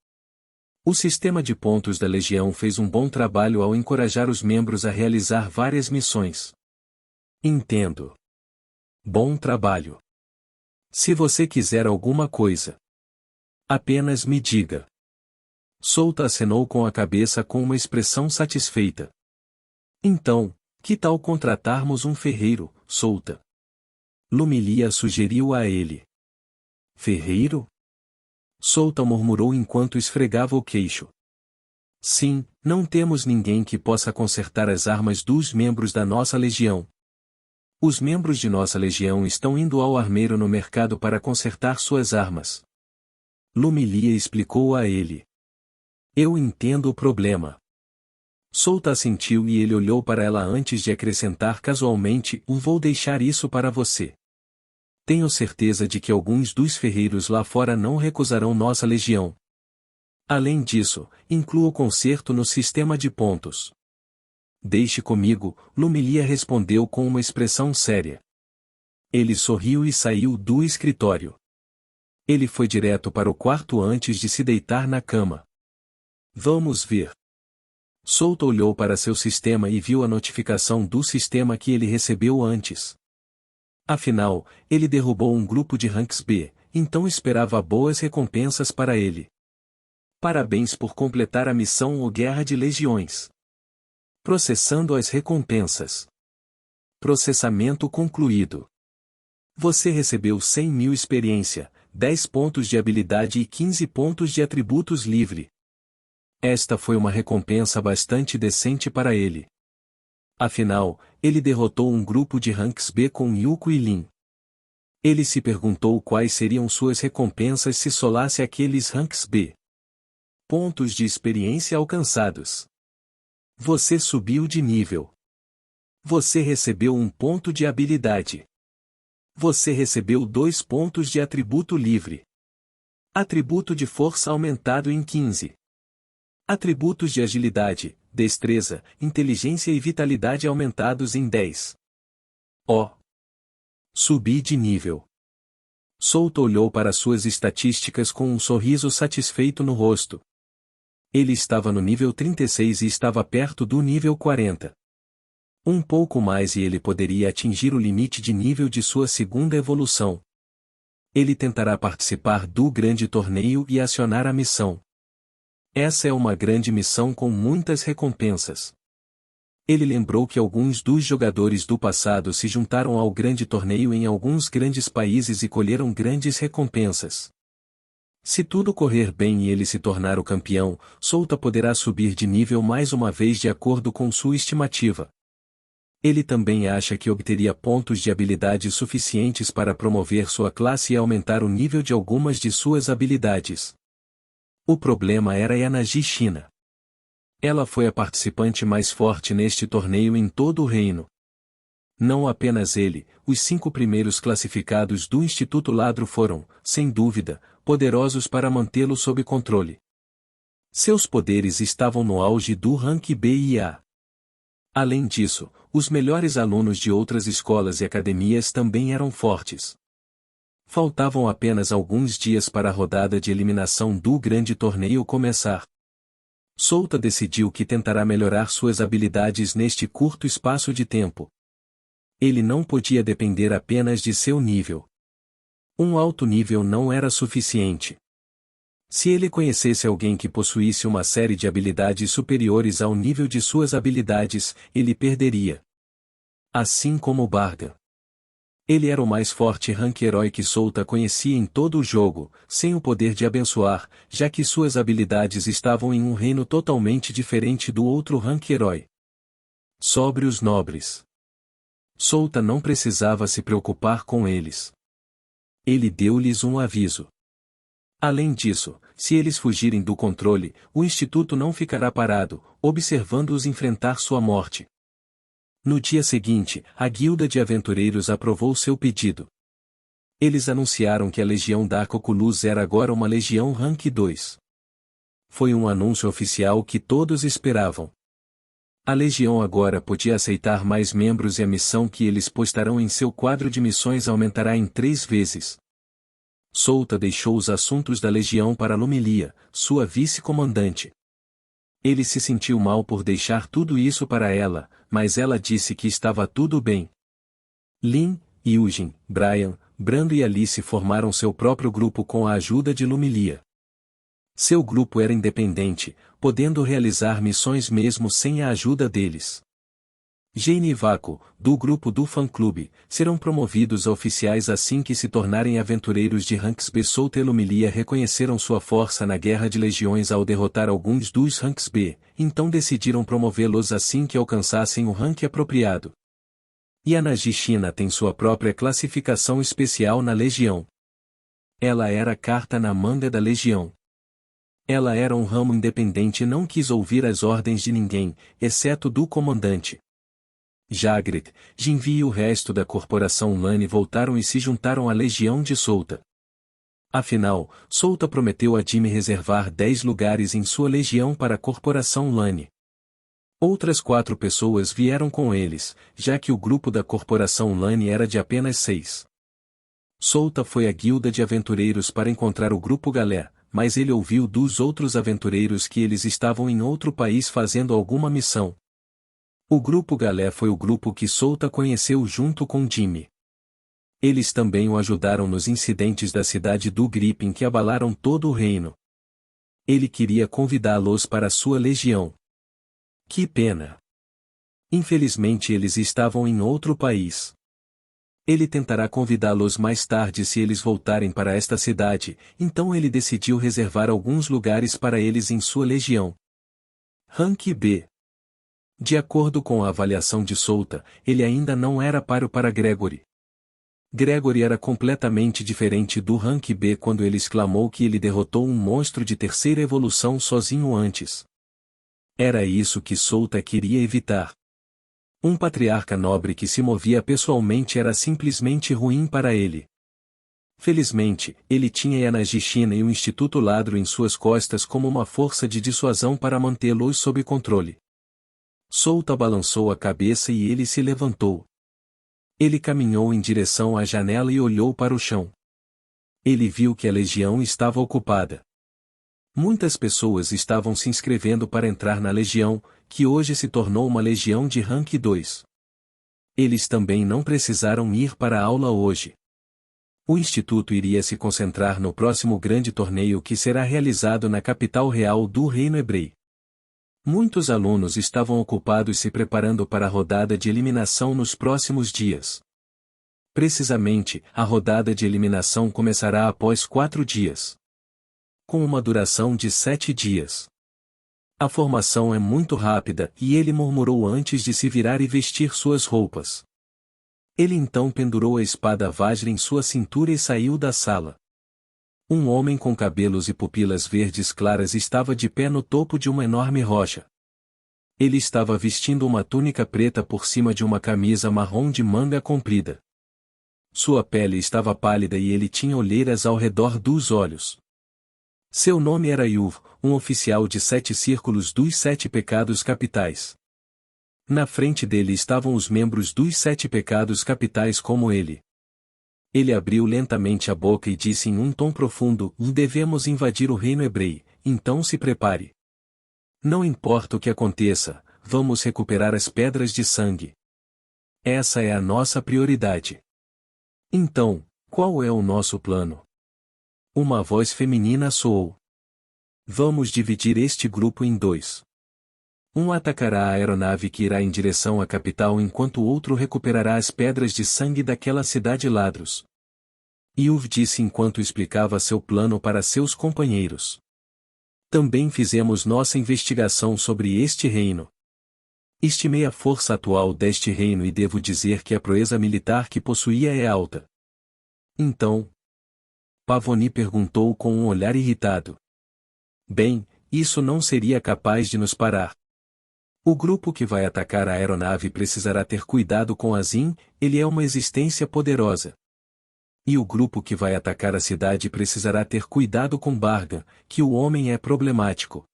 O sistema de pontos da Legião fez um bom trabalho ao encorajar os membros a realizar várias missões. Entendo. Bom trabalho. Se você quiser alguma coisa, Apenas me diga. Souta acenou com a cabeça com uma expressão satisfeita. Então, que tal contratarmos um ferreiro, Souta? Lumilia sugeriu a ele. Ferreiro? Souta murmurou enquanto esfregava o queixo. Sim, não temos ninguém que possa consertar as armas dos membros da nossa legião. Os membros de nossa legião estão indo ao armeiro no mercado para consertar suas armas. Lumilia explicou a ele. Eu entendo o problema. Souta assentiu e ele olhou para ela antes de acrescentar casualmente: vou deixar isso para você. Tenho certeza de que alguns dos ferreiros lá fora não recusarão nossa legião. Além disso, inclua o conserto no sistema de pontos. Deixe comigo, Lumilia respondeu com uma expressão séria. Ele sorriu e saiu do escritório. Ele foi direto para o quarto antes de se deitar na cama. Vamos ver. Souta olhou para seu sistema e viu a notificação do sistema que ele recebeu antes. Afinal, ele derrubou um grupo de ranks B, então esperava boas recompensas para ele. Parabéns por completar a missão ou Guerra de Legiões. Processando as recompensas. Processamento concluído. Você recebeu 100.000 experiência, 10 pontos de habilidade e 15 pontos de atributos livre. Esta foi uma recompensa bastante decente para ele. Afinal, ele derrotou um grupo de ranks B com Yuko e Lin. Ele se perguntou quais seriam suas recompensas se solasse aqueles ranks B. Pontos de experiência alcançados. Você subiu de nível. Você recebeu 1 ponto de habilidade. Você recebeu 2 pontos de atributo livre. Atributo de força aumentado em 15. Atributos de agilidade, destreza, inteligência e vitalidade aumentados em 10. Oh! Subi de nível. Souta olhou para suas estatísticas com um sorriso satisfeito no rosto. Ele estava no nível 36 e estava perto do nível 40. Um pouco mais e ele poderia atingir o limite de nível de sua segunda evolução. Ele tentará participar do grande torneio e acionar a missão. Essa é uma grande missão com muitas recompensas. Ele lembrou que alguns dos jogadores do passado se juntaram ao grande torneio em alguns grandes países e colheram grandes recompensas. Se tudo correr bem e ele se tornar o campeão, Souta poderá subir de nível mais uma vez de acordo com sua estimativa. Ele também acha que obteria pontos de habilidade suficientes para promover sua classe e aumentar o nível de algumas de suas habilidades. O problema era Yanagi Shina. Ela foi a participante mais forte neste torneio em todo o reino. Não apenas ele, os 5 primeiros classificados do Instituto Ladro foram, sem dúvida, poderosos para mantê-lo sob controle. Seus poderes estavam no auge do rank B e A. Além disso, os melhores alunos de outras escolas e academias também eram fortes. Faltavam apenas alguns dias para a rodada de eliminação do grande torneio começar. Souta decidiu que tentará melhorar suas habilidades neste curto espaço de tempo. Ele não podia depender apenas de seu nível. Um alto nível não era suficiente. Se ele conhecesse alguém que possuísse uma série de habilidades superiores ao nível de suas habilidades, ele perderia. Assim como Barga. Ele era o mais forte rank-herói que Souta conhecia em todo o jogo, sem o poder de abençoar, já que suas habilidades estavam em um reino totalmente diferente do outro rank-herói. Sobre os nobres. Souta não precisava se preocupar com eles. Ele deu-lhes um aviso. Além disso, se eles fugirem do controle, o Instituto não ficará parado, observando-os enfrentar sua morte. No dia seguinte, a Guilda de Aventureiros aprovou seu pedido. Eles anunciaram que a Legião da Coculuz era agora uma Legião Rank 2. Foi um anúncio oficial que todos esperavam. A Legião agora podia aceitar mais membros e a missão que eles postarão em seu quadro de missões aumentará em 3 vezes. Souta deixou os assuntos da Legião para Lumilia, sua vice-comandante. Ele se sentiu mal por deixar tudo isso para ela, mas ela disse que estava tudo bem. Lin, Yujin, Brian, Brando e Alice formaram seu próprio grupo com a ajuda de Lumilia. Seu grupo era independente, podendo realizar missões mesmo sem a ajuda deles. Jane e Vaco, do grupo do fã-clube, serão promovidos a oficiais assim que se tornarem aventureiros de ranks B. Souta e Lumilia reconheceram sua força na Guerra de Legiões ao derrotar alguns dos ranks B, então decidiram promovê-los assim que alcançassem o rank apropriado. Yanagi Shina tem sua própria classificação especial na Legião. Ela era carta na manga da Legião. Ela era um ramo independente e não quis ouvir as ordens de ninguém, exceto do comandante. Jagret, Jinvi e o resto da corporação Lane voltaram e se juntaram à Legião de Souta. Afinal, Souta prometeu a Jimmy reservar 10 lugares em sua legião para a corporação Lane. Outras 4 pessoas vieram com eles, já que o grupo da corporação Lane era de apenas 6. Souta foi à guilda de aventureiros para encontrar o grupo Galé, mas ele ouviu dos outros aventureiros que eles estavam em outro país fazendo alguma missão. O grupo Galé foi o grupo que Souta conheceu junto com Jimmy. Eles também o ajudaram nos incidentes da cidade do Gripen que abalaram todo o reino. Ele queria convidá-los para sua legião. Que pena! Infelizmente eles estavam em outro país. Ele tentará convidá-los mais tarde se eles voltarem para esta cidade, então ele decidiu reservar alguns lugares para eles em sua legião. Rank B. De acordo com a avaliação de Souta, ele ainda não era páreo para Gregory. Gregory era completamente diferente do Rank B quando ele exclamou que ele derrotou um monstro de terceira evolução sozinho antes. Era isso que Souta queria evitar. Um patriarca nobre que se movia pessoalmente era simplesmente ruim para ele. Felizmente, ele tinha Yanagi Shina e o Instituto Ladro em suas costas como uma força de dissuasão para mantê-los sob controle. Souta balançou a cabeça e ele se levantou. Ele caminhou em direção à janela e olhou para o chão. Ele viu que a legião estava ocupada. Muitas pessoas estavam se inscrevendo para entrar na legião, que hoje se tornou uma legião de rank 2. Eles também não precisaram ir para a aula hoje. O instituto iria se concentrar no próximo grande torneio que será realizado na capital real do Reino Hebreu. Muitos alunos estavam ocupados se preparando para a rodada de eliminação nos próximos dias. Precisamente, a rodada de eliminação começará após 4 dias. Com uma duração de 7 dias. A formação é muito rápida, e ele murmurou antes de se virar e vestir suas roupas. Ele então pendurou a espada Vajra em sua cintura e saiu da sala. Um homem com cabelos e pupilas verdes claras estava de pé no topo de uma enorme rocha. Ele estava vestindo uma túnica preta por cima de uma camisa marrom de manga comprida. Sua pele estava pálida e ele tinha olheiras ao redor dos olhos. Seu nome era Yuv, um oficial de 7 círculos dos 7 pecados capitais. Na frente dele estavam os membros dos 7 pecados capitais como ele. Ele abriu lentamente a boca e disse em um tom profundo: devemos invadir o reino hebreu, então se prepare. Não importa o que aconteça, vamos recuperar as pedras de sangue. Essa é a nossa prioridade. Então, qual é o nosso plano? Uma voz feminina soou. Vamos dividir este grupo em 2. Um atacará a aeronave que irá em direção à capital enquanto o outro recuperará as pedras de sangue daquela cidade ladros. Yuv disse enquanto explicava seu plano para seus companheiros. Também fizemos nossa investigação sobre este reino. Estimei a força atual deste reino e devo dizer que a proeza militar que possuía é alta. Então, Pavoni perguntou com um olhar irritado. Bem, isso não seria capaz de nos parar. O grupo que vai atacar a aeronave precisará ter cuidado com Azim, ele é uma existência poderosa. E o grupo que vai atacar a cidade precisará ter cuidado com Barga, que o homem é problemático.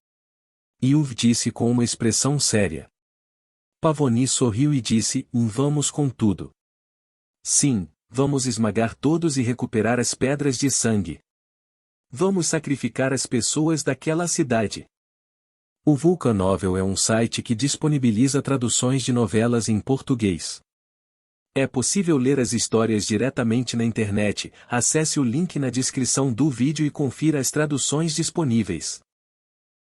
Yuv disse com uma expressão séria. Pavoni sorriu e disse: vamos com tudo. Sim, vamos esmagar todos e recuperar as pedras de sangue. Vamos sacrificar as pessoas daquela cidade. O Vulcan Novel é um site que disponibiliza traduções de novelas em português. É possível ler as histórias diretamente na internet. Acesse o link na descrição do vídeo e confira as traduções disponíveis.